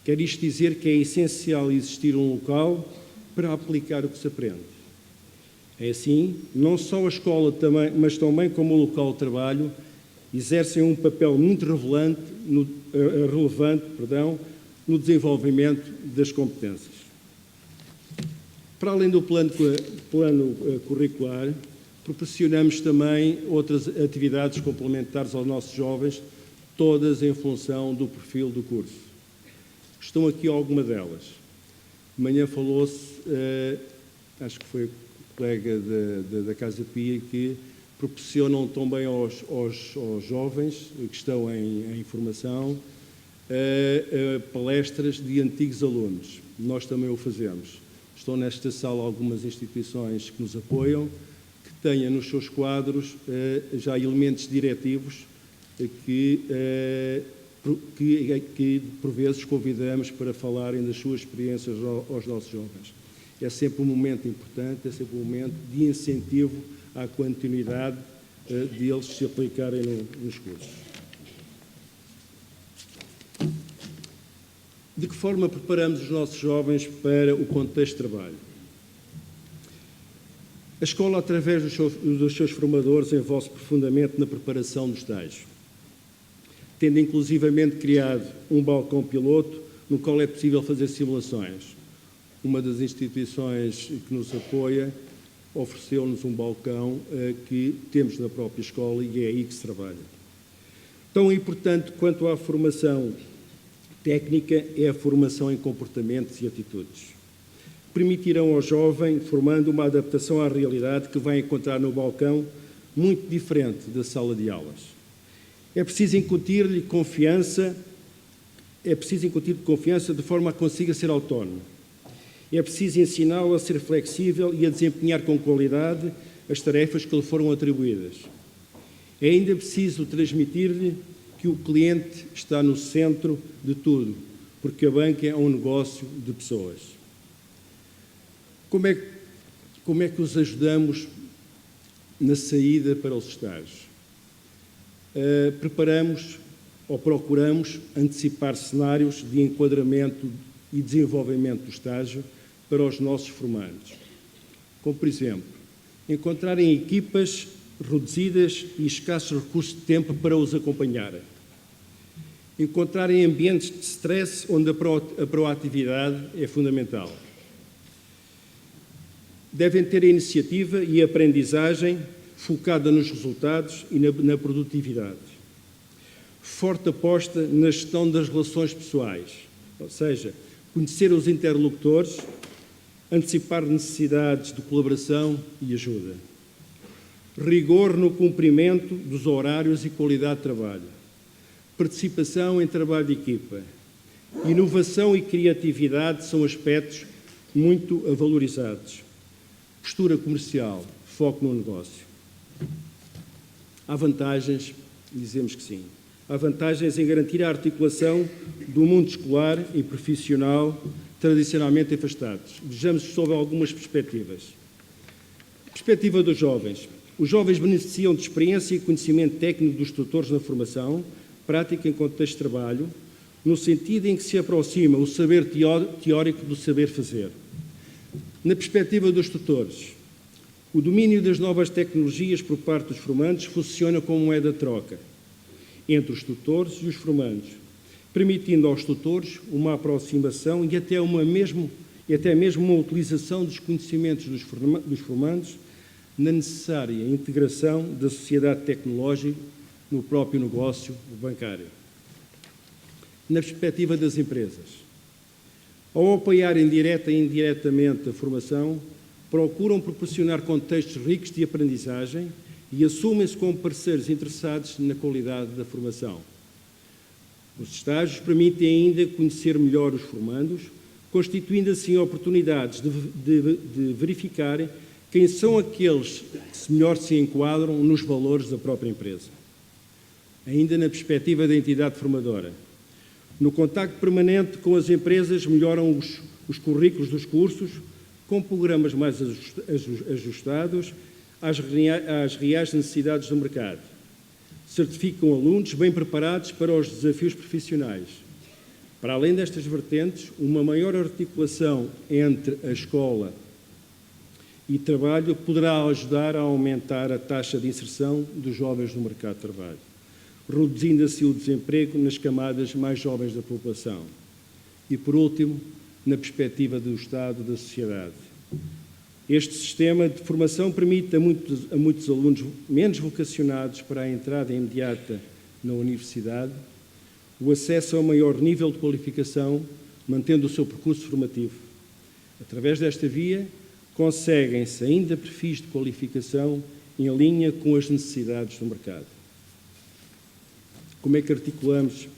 Quer isto dizer que é essencial existir um local para aplicar o que se aprende. É assim, não só a escola, mas também como o local de trabalho, exercem um papel muito relevante no desenvolvimento das competências. Para além do plano curricular, proporcionamos também outras atividades complementares aos nossos jovens, todas em função do perfil do curso. Estão aqui algumas delas. De manhã falou-se, acho que foi o colega da Casa Pia, que proporcionam também aos jovens que estão em formação palestras de antigos alunos. Nós também o fazemos. Estão nesta sala algumas instituições que nos apoiam, que tenham nos seus quadros já elementos diretivos que por vezes convidamos para falarem das suas experiências aos nossos jovens. É sempre um momento importante, é sempre um momento de incentivo à continuidade deles se aplicarem nos cursos. De que forma preparamos os nossos jovens para o contexto de trabalho? A escola, através dos seus formadores, envolve-se profundamente na preparação do estágio, tendo inclusivamente criado um balcão piloto no qual é possível fazer simulações. Uma das instituições que nos apoia ofereceu-nos um balcão que temos na própria escola e é aí que se trabalha. Tão importante quanto à formação técnica é a formação em comportamentos e atitudes. Permitirão ao jovem, formando uma adaptação à realidade que vai encontrar no balcão, muito diferente da sala de aulas. É preciso incutir-lhe confiança, de forma a que consiga ser autónomo. É preciso ensiná-lo a ser flexível e a desempenhar com qualidade as tarefas que lhe foram atribuídas. É ainda preciso transmitir-lhe que o cliente está no centro de tudo, porque a banca é um negócio de pessoas. Como é que os ajudamos na saída para os estágios? Preparamos ou procuramos antecipar cenários de enquadramento e desenvolvimento do estágio para os nossos formandos. Como, por exemplo, encontrarem equipas reduzidas e escassos recursos de tempo para os acompanharem. Encontrarem ambientes de stress onde a proatividade é fundamental. Devem ter a iniciativa e a aprendizagem focada nos resultados e na produtividade. Forte aposta na gestão das relações pessoais, ou seja, conhecer os interlocutores, antecipar necessidades de colaboração e ajuda. Rigor no cumprimento dos horários e qualidade de trabalho. Participação em trabalho de equipa. Inovação e criatividade são aspectos muito valorizados. Postura comercial, foco no negócio. Há vantagens, dizemos que sim. Há vantagens em garantir a articulação do mundo escolar e profissional tradicionalmente afastados. Vejamos sobre algumas perspectivas. Perspectiva dos jovens. Os jovens beneficiam de experiência e conhecimento técnico dos tutores na formação, prática em contexto de trabalho, no sentido em que se aproxima o saber teórico do saber fazer. Na perspectiva dos tutores, o domínio das novas tecnologias por parte dos formandos funciona como moeda de troca entre os tutores e os formandos, permitindo aos tutores uma aproximação e até mesmo uma utilização dos conhecimentos dos formandos na necessária integração da sociedade tecnológica no próprio negócio bancário. Na perspectiva das empresas, ao apoiarem direta e indiretamente a formação, procuram proporcionar contextos ricos de aprendizagem e assumem-se como parceiros interessados na qualidade da formação. Os estágios permitem ainda conhecer melhor os formandos, constituindo assim oportunidades de verificarem quem são aqueles que melhor se enquadram nos valores da própria empresa. Ainda na perspectiva da entidade formadora, no contacto permanente com as empresas melhoram os currículos dos cursos, com programas mais ajustados às reais necessidades do mercado. Certificam alunos bem preparados para os desafios profissionais. Para além destas vertentes, uma maior articulação entre a escola e trabalho poderá ajudar a aumentar a taxa de inserção dos jovens no mercado de trabalho, reduzindo assim o desemprego nas camadas mais jovens da população. E, por último, na perspectiva do Estado e da sociedade. Este sistema de formação permite a muitos alunos menos vocacionados para a entrada imediata na universidade o acesso a um maior nível de qualificação, mantendo o seu percurso formativo. Através desta via, conseguem-se ainda perfis de qualificação em linha com as necessidades do mercado. Como é que articulamos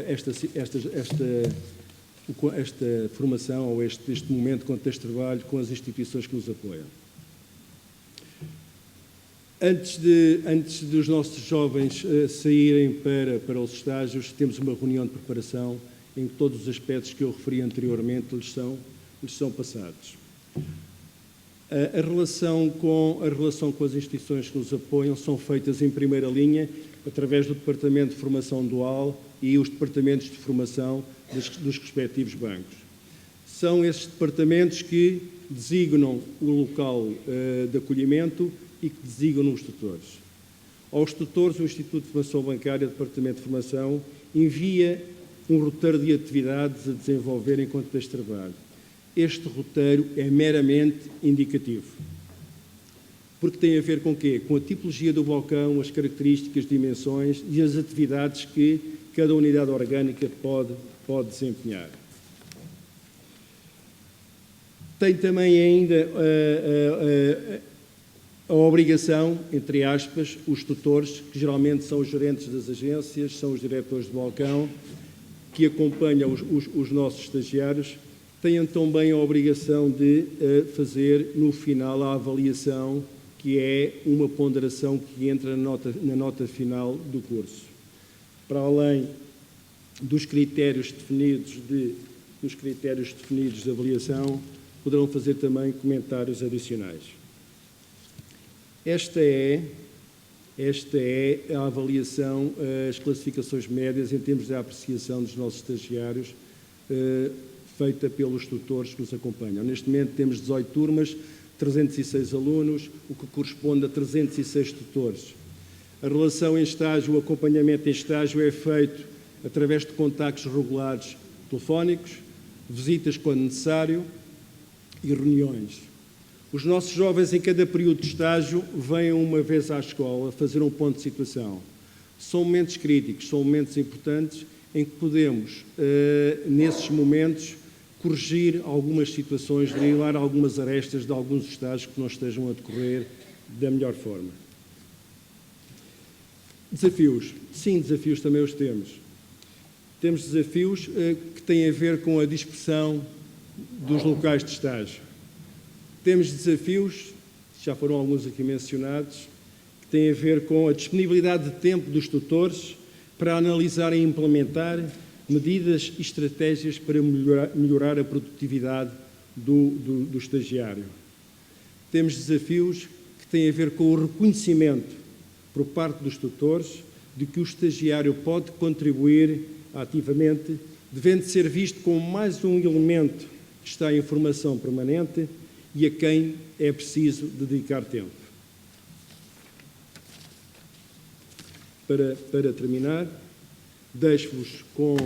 esta formação ou este momento de contexto de trabalho com as instituições que nos apoiam? Antes dos nossos jovens saírem para os estágios, temos uma reunião de preparação em que todos os aspectos que eu referi anteriormente lhes são passados. A relação com as instituições que nos apoiam são feitas em primeira linha através do Departamento de Formação Dual e os departamentos de formação dos respectivos bancos. São esses departamentos que designam o local de acolhimento e que designam os tutores. Aos tutores, o Instituto de Formação Bancária, o Departamento de Formação, envia um roteiro de atividades a desenvolver enquanto deste trabalho. Este roteiro é meramente indicativo. Porque tem a ver com o quê? Com a tipologia do balcão, as características, dimensões e as atividades que cada unidade orgânica pode desempenhar. Tem também ainda a obrigação, entre aspas, os tutores, que geralmente são os gerentes das agências, são os diretores de balcão, que acompanham os nossos estagiários, têm também a obrigação de fazer, no final, a avaliação, que é uma ponderação que entra na nota final do curso. Para além dos critérios definidos de avaliação, poderão fazer também comentários adicionais. Esta é a avaliação, as classificações médias em termos de apreciação dos nossos estagiários, feita pelos tutores que nos acompanham. Neste momento temos 18 turmas, 306 alunos, o que corresponde a 306 tutores. A relação em estágio, o acompanhamento em estágio é feito através de contactos regulares telefónicos, visitas quando necessário e reuniões. Os nossos jovens, em cada período de estágio, vêm uma vez à escola fazer um ponto de situação. São momentos críticos, são momentos importantes em que podemos, nesses momentos, corrigir algumas situações, driblar algumas arestas de alguns estágios que não estejam a decorrer da melhor forma. Desafios. Sim, desafios também os temos. Temos desafios que têm a ver com a dispersão dos locais de estágio. Temos desafios, já foram alguns aqui mencionados, que têm a ver com a disponibilidade de tempo dos tutores para analisar e implementar medidas e estratégias para melhorar a produtividade do estagiário. Temos desafios que têm a ver com o reconhecimento por parte dos tutores de que o estagiário pode contribuir ativamente, devendo ser visto como mais um elemento que está em formação permanente e a quem é preciso dedicar tempo. Para terminar, deixo-vos com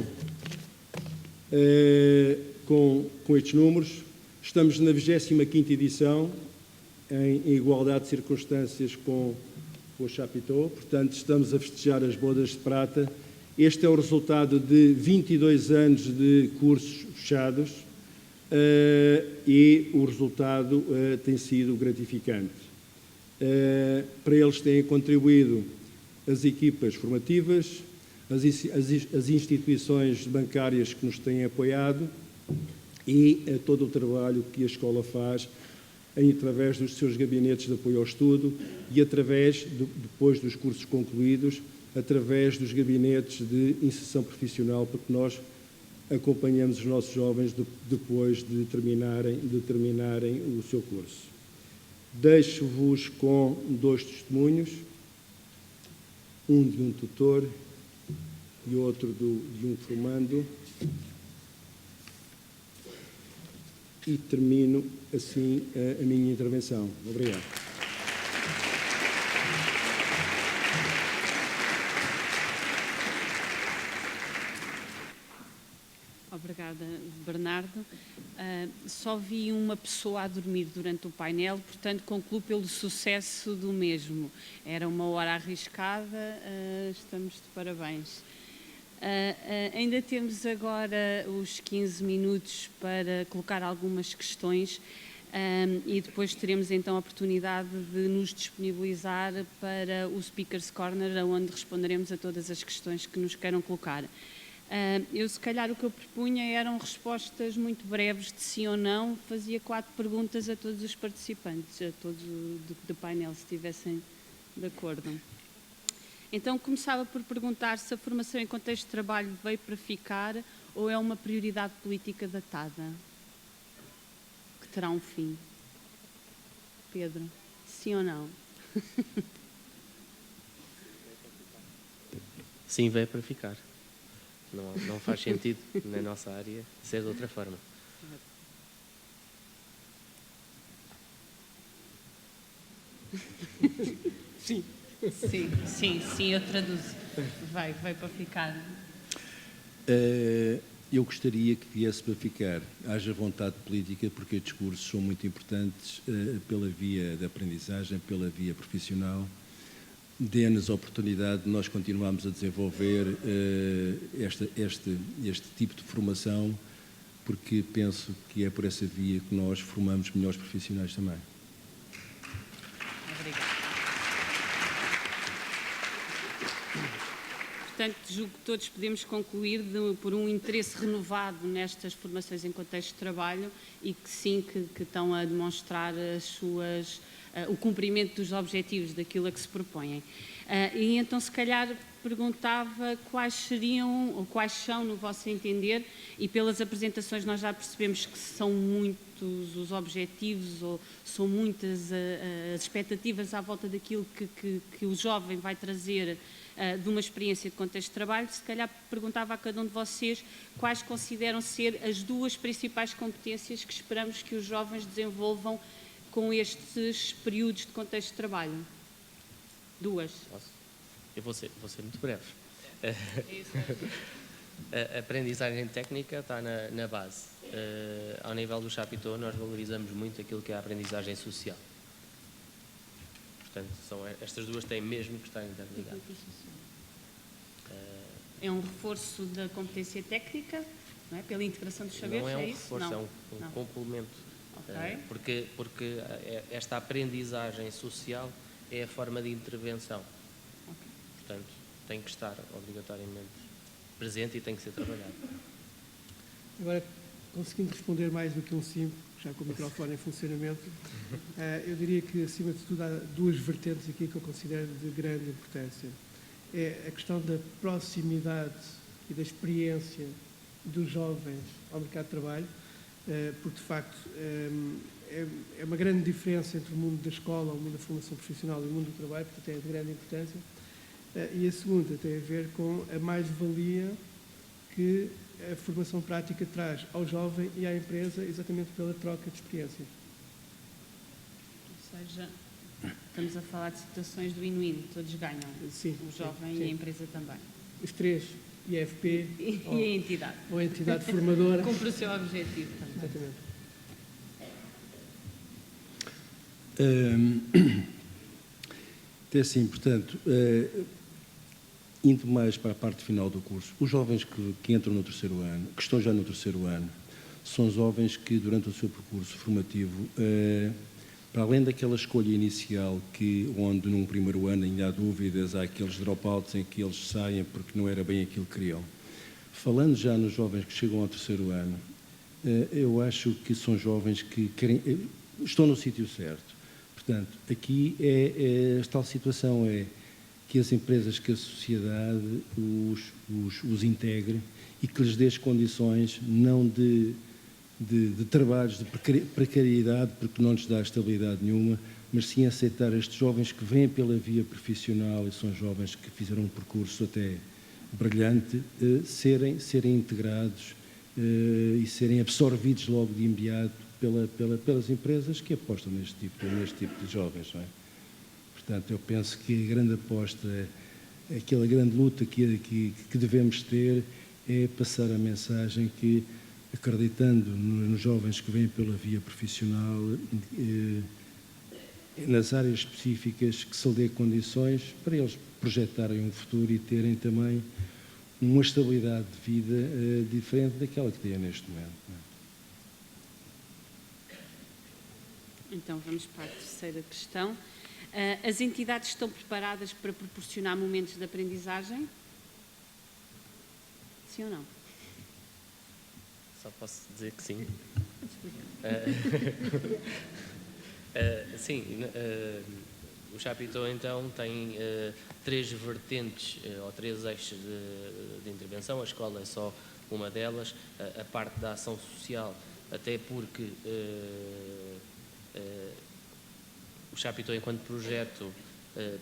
estes números. Estamos na 25ª edição, em igualdade de circunstâncias com o Chapitão, portanto estamos a festejar as bodas de prata. Este é o resultado de 22 anos de cursos fechados e o resultado tem sido gratificante. Para eles têm contribuído as equipas formativas, as instituições bancárias que nos têm apoiado e todo o trabalho que a escola faz através dos seus gabinetes de apoio ao estudo e através, depois dos cursos concluídos, através dos gabinetes de inserção profissional, porque nós acompanhamos os nossos jovens depois de terminarem o seu curso. Deixo-vos com 2 testemunhos, um de um tutor e outro de um formando, e termino assim a minha intervenção. Obrigado. Obrigada, Bernardo. Só vi uma pessoa a dormir durante o painel, portanto concluo pelo sucesso do mesmo. Era uma hora arriscada, estamos de parabéns. Ainda temos agora os 15 minutos para colocar algumas questões e depois teremos então a oportunidade de nos disponibilizar para o Speaker's Corner, onde responderemos a todas as questões que nos queiram colocar. Eu, se calhar, o que eu propunha eram respostas muito breves de sim ou não. Fazia 4 perguntas a todos os participantes, a todos do painel, se estivessem de acordo. Então, começava por perguntar se a formação em contexto de trabalho veio para ficar ou é uma prioridade política datada, que terá um fim. Pedro, sim ou não? Sim, veio para ficar. Não faz sentido, na nossa área, ser de outra forma. Sim. Sim, eu traduzo. Vai para ficar. Eu gostaria que viesse para ficar. Haja vontade política, porque estes cursos são muito importantes pela via da aprendizagem, pela via profissional. Dê-nos a oportunidade de nós continuarmos a desenvolver este tipo de formação, porque penso que é por essa via que nós formamos melhores profissionais também. Obrigada. Portanto, julgo que todos podemos concluir por um interesse renovado nestas formações em contexto de trabalho e que sim, que estão a demonstrar o cumprimento dos objetivos daquilo a que se propõem. E então, se calhar, perguntava quais seriam, ou quais são, no vosso entender, e pelas apresentações nós já percebemos que são muitos os objetivos, ou são muitas as expectativas à volta daquilo que o jovem vai trazer de uma experiência de contexto de trabalho. Se calhar perguntava a cada um de vocês quais consideram ser as 2 principais competências que esperamos que os jovens desenvolvam com estes períodos de contexto de trabalho. 2. Eu vou ser muito breve. A aprendizagem técnica está na base. Ao nível do Chapitão, nós valorizamos muito aquilo que é a aprendizagem social. Portanto, estas 2 têm mesmo que estar interligadas. É um reforço da competência técnica, não é? Pela integração dos saberes, não é um isso? reforço, Não. é um complemento. Okay. Porque esta aprendizagem social é a forma de intervenção. Okay. Portanto, tem que estar obrigatoriamente presente e tem que ser trabalhado. Agora, conseguindo responder mais do que um sim, já com o microfone em funcionamento, eu diria que, acima de tudo, há 2 vertentes aqui que eu considero de grande importância. É a questão da proximidade e da experiência dos jovens ao mercado de trabalho, porque, de facto, é uma grande diferença entre o mundo da escola, o mundo da formação profissional e o mundo do trabalho, portanto é de grande importância. E a segunda tem a ver com a mais-valia que a formação prática traz ao jovem e à empresa, exatamente pela troca de experiências. Ou seja, estamos a falar de situações do win-win, todos ganham. Sim, o jovem sim. E a empresa também. Os 3, IFP E a entidade. ou a entidade formadora. Cumpre o seu objetivo também. Exatamente. É assim, portanto, indo mais para a parte final do curso, os jovens que entram no 3º ano, que estão já no 3º ano, são jovens que durante o seu percurso formativo, para além daquela escolha inicial onde num primeiro ano ainda há dúvidas, há aqueles dropouts em que eles saem porque não era bem aquilo que queriam. Falando já nos jovens que chegam ao 3º ano, eu acho que são jovens que estão no sítio certo. Portanto, aqui a tal situação que as empresas, que a sociedade os integre e que lhes dê as condições não de trabalhos de precariedade, porque não lhes dá estabilidade nenhuma, mas sim aceitar estes jovens que vêm pela via profissional e são jovens que fizeram um percurso até brilhante, serem integrados e serem absorvidos logo de imediato pelas empresas que apostam neste tipo de jovens, não é? Portanto, eu penso que a grande aposta, aquela grande luta que devemos ter é passar a mensagem que, acreditando nos jovens que vêm pela via profissional, nas áreas específicas, que se lhe dê condições para eles projetarem um futuro e terem também uma estabilidade de vida diferente daquela que têm neste momento. Não é? Então, vamos para a terceira questão. As entidades estão preparadas para proporcionar momentos de aprendizagem? Sim ou não? Só posso dizer que sim. Sim, o Chapitão então tem 3 vertentes ou 3 eixos de intervenção. A escola é só uma delas. A parte da ação social, até porque o Chapitão, enquanto projeto,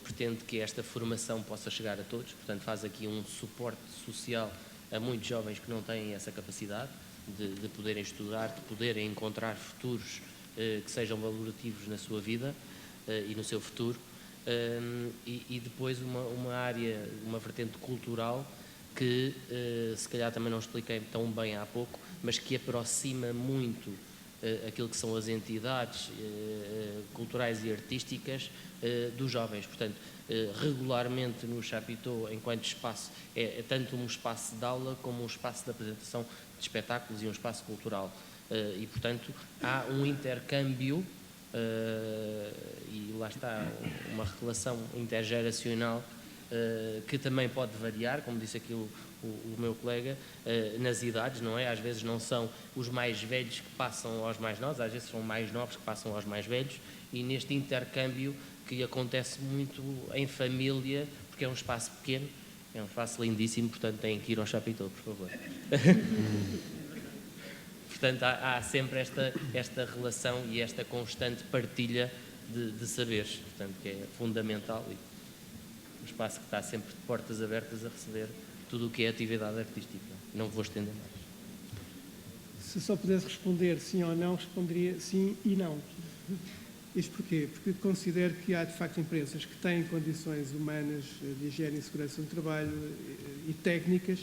pretende que esta formação possa chegar a todos, portanto faz aqui um suporte social a muitos jovens que não têm essa capacidade de poderem estudar, de poderem encontrar futuros que sejam valorativos na sua vida e no seu futuro. E depois uma área, uma vertente cultural que se calhar também não expliquei tão bem há pouco, mas que aproxima muito aquilo que são as entidades culturais e artísticas dos jovens. Portanto, regularmente no Chapitão, enquanto espaço, é tanto um espaço de aula como um espaço de apresentação de espetáculos e um espaço cultural. E, portanto, há um intercâmbio e lá está uma relação intergeracional que também pode variar, como disse aqui o meu colega, nas idades, não é? Às vezes não são os mais velhos que passam aos mais novos, às vezes são mais novos que passam aos mais velhos, e neste intercâmbio que acontece muito em família, porque é um espaço pequeno, é um espaço lindíssimo, portanto têm que ir ao Chapitão, por favor. Portanto, há sempre esta relação e esta constante partilha de saberes, portanto, que é fundamental e um espaço que está sempre de portas abertas a receber tudo o que é atividade artística. Não vou estender mais. Se só pudesse responder sim ou não, responderia sim e não. Isto porquê? Porque considero que há, de facto, empresas que têm condições humanas de higiene e segurança no trabalho e técnicas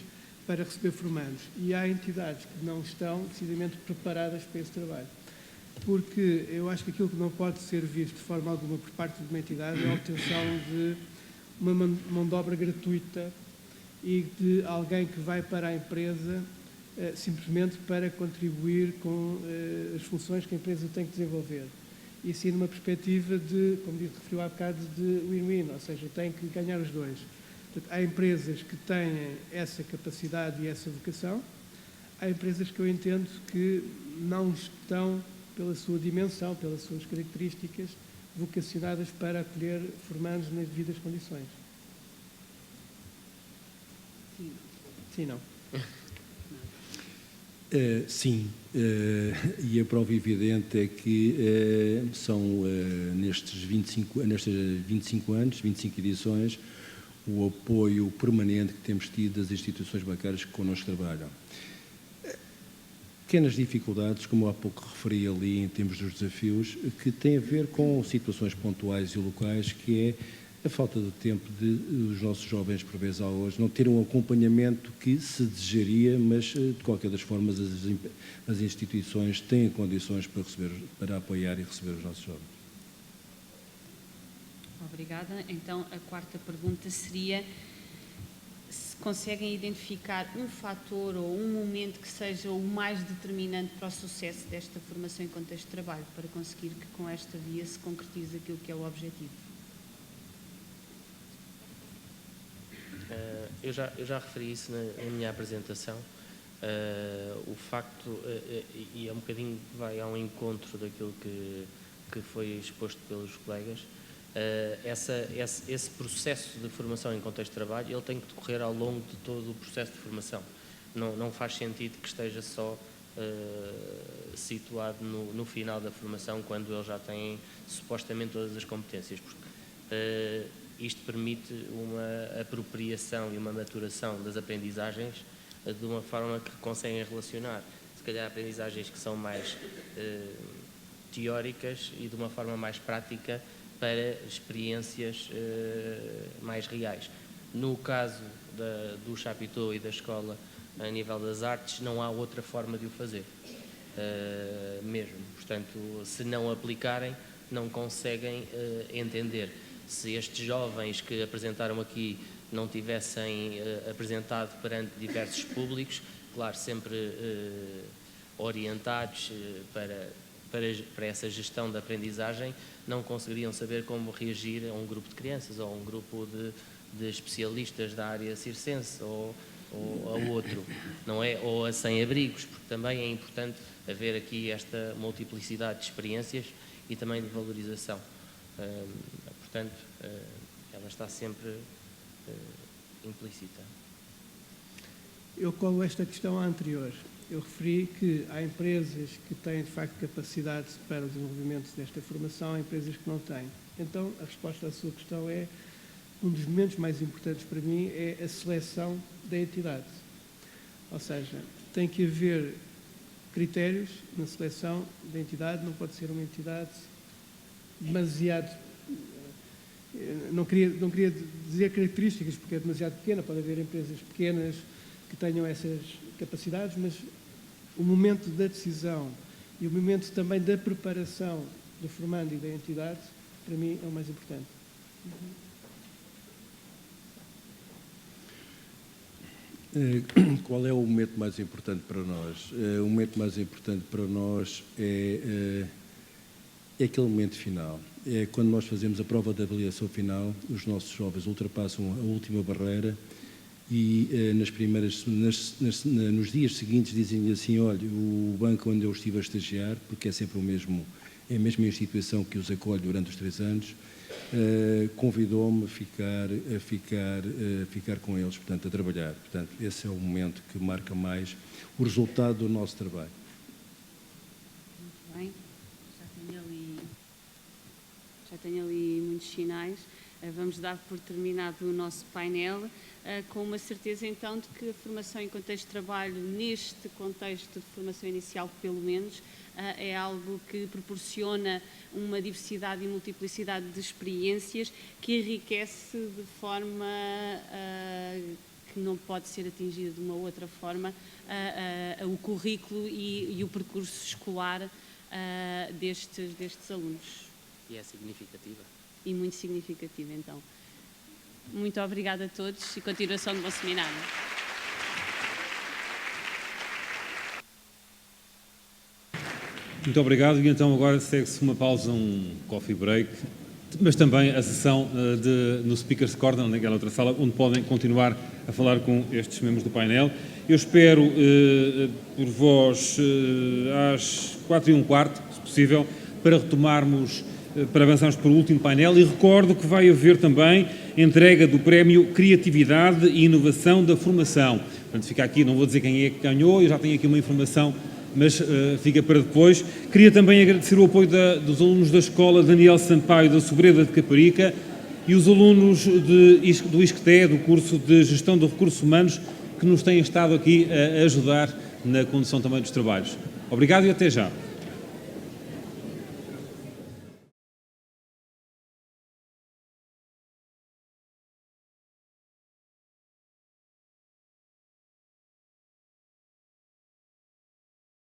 para receber formandos. E há entidades que não estão decididamente preparadas para esse trabalho. Porque eu acho que aquilo que não pode ser visto de forma alguma por parte de uma entidade é a obtenção de uma mão de obra gratuita e de alguém que vai para a empresa simplesmente para contribuir com as funções que a empresa tem que desenvolver. E sim numa perspectiva de, como referiu há bocado, de win-win, ou seja, tem que ganhar os dois. Portanto, há empresas que têm essa capacidade e essa vocação, há empresas que eu entendo que não estão, pela sua dimensão, pelas suas características, vocacionadas para acolher formandos nas devidas condições. Sim, não. Sim, e a prova evidente é que são nestes 25 anos, 25 edições, o apoio permanente que temos tido das instituições bancárias que connosco trabalham. Pequenas dificuldades, como há pouco referi ali em termos dos desafios, que têm a ver com situações pontuais e locais, que é a falta de tempo dos nossos jovens, por vezes a hoje, não ter um acompanhamento que se desejaria, mas de qualquer das formas as instituições têm condições para apoiar e receber os nossos jovens. Obrigada. Então, a quarta pergunta seria se conseguem identificar um fator ou um momento que seja o mais determinante para o sucesso desta formação em contexto de trabalho, para conseguir que com esta via se concretize aquilo que é o objetivo. Eu já referi isso na minha apresentação. O facto, e é um bocadinho vai ao encontro daquilo que foi exposto pelos colegas, Esse processo de formação em contexto de trabalho, ele tem que decorrer ao longo de todo o processo de formação. Não faz sentido que esteja só situado no final da formação, quando eles já têm supostamente todas as competências, porque isto permite uma apropriação e uma maturação das aprendizagens de uma forma que conseguem relacionar, se calhar, aprendizagens que são mais teóricas e de uma forma mais prática para experiências mais reais. No caso do Chapitão e da escola a nível das artes, não há outra forma de o fazer, mesmo. Portanto, se não aplicarem, não conseguem entender. Se estes jovens que apresentaram aqui não tivessem apresentado perante diversos públicos, claro, sempre orientados para essa gestão da aprendizagem, não conseguiriam saber como reagir a um grupo de crianças ou a um grupo de especialistas da área circense ou a outro, não é? Ou a sem-abrigos, porque também é importante haver aqui esta multiplicidade de experiências e também de valorização. Portanto, ela está sempre implícita. Eu colo esta questão à anterior. Eu referi que há empresas que têm, de facto, capacidade para o desenvolvimento desta formação, há empresas que não têm. Então, a resposta à sua questão é, um dos momentos mais importantes para mim é a seleção da entidade. Ou seja, tem que haver critérios na seleção da entidade, não pode ser uma entidade demasiado... Não queria dizer características, porque é demasiado pequena, pode haver empresas pequenas que tenham essas capacidades, mas o momento da decisão e o momento também da preparação do formando e da entidade, para mim, é o mais importante. Qual é o momento mais importante para nós? O momento mais importante para nós é aquele momento final. É quando nós fazemos a prova de avaliação final, os nossos jovens ultrapassam a última barreira e nos dias seguintes dizem-lhe assim, olha, o banco onde eu estive a estagiar, porque é sempre é a mesma instituição que os acolhe durante os 3 anos, convidou-me a ficar com eles, portanto, a trabalhar. Portanto, esse é o momento que marca mais o resultado do nosso trabalho. Muito bem, já tenho ali muitos sinais. Vamos dar por terminado o nosso painel, com uma certeza então de que a formação em contexto de trabalho, neste contexto de formação inicial pelo menos, é algo que proporciona uma diversidade e multiplicidade de experiências que enriquece de forma que não pode ser atingida de uma outra forma o currículo e o percurso escolar destes alunos. E é significativa. E muito significativa, então. Muito obrigada a todos e continuação do bom seminário. Muito obrigado. E então agora segue-se uma pausa, um coffee break, mas também a sessão no Speaker's Corner, naquela outra sala, onde podem continuar a falar com estes membros do painel. Eu espero por vós às 4h15, se possível, para retomarmos, para avançarmos para o último painel, e recordo que vai haver também entrega do prémio Criatividade e Inovação da Formação. Portanto, fica aqui, não vou dizer quem é que ganhou, eu já tenho aqui uma informação, mas fica para depois. Queria também agradecer o apoio dos alunos da Escola Daniel Sampaio da Sobreda de Caparica e os alunos do ISCTE, do curso de Gestão de Recursos Humanos, que nos têm estado aqui a ajudar na condução também dos trabalhos. Obrigado e até já.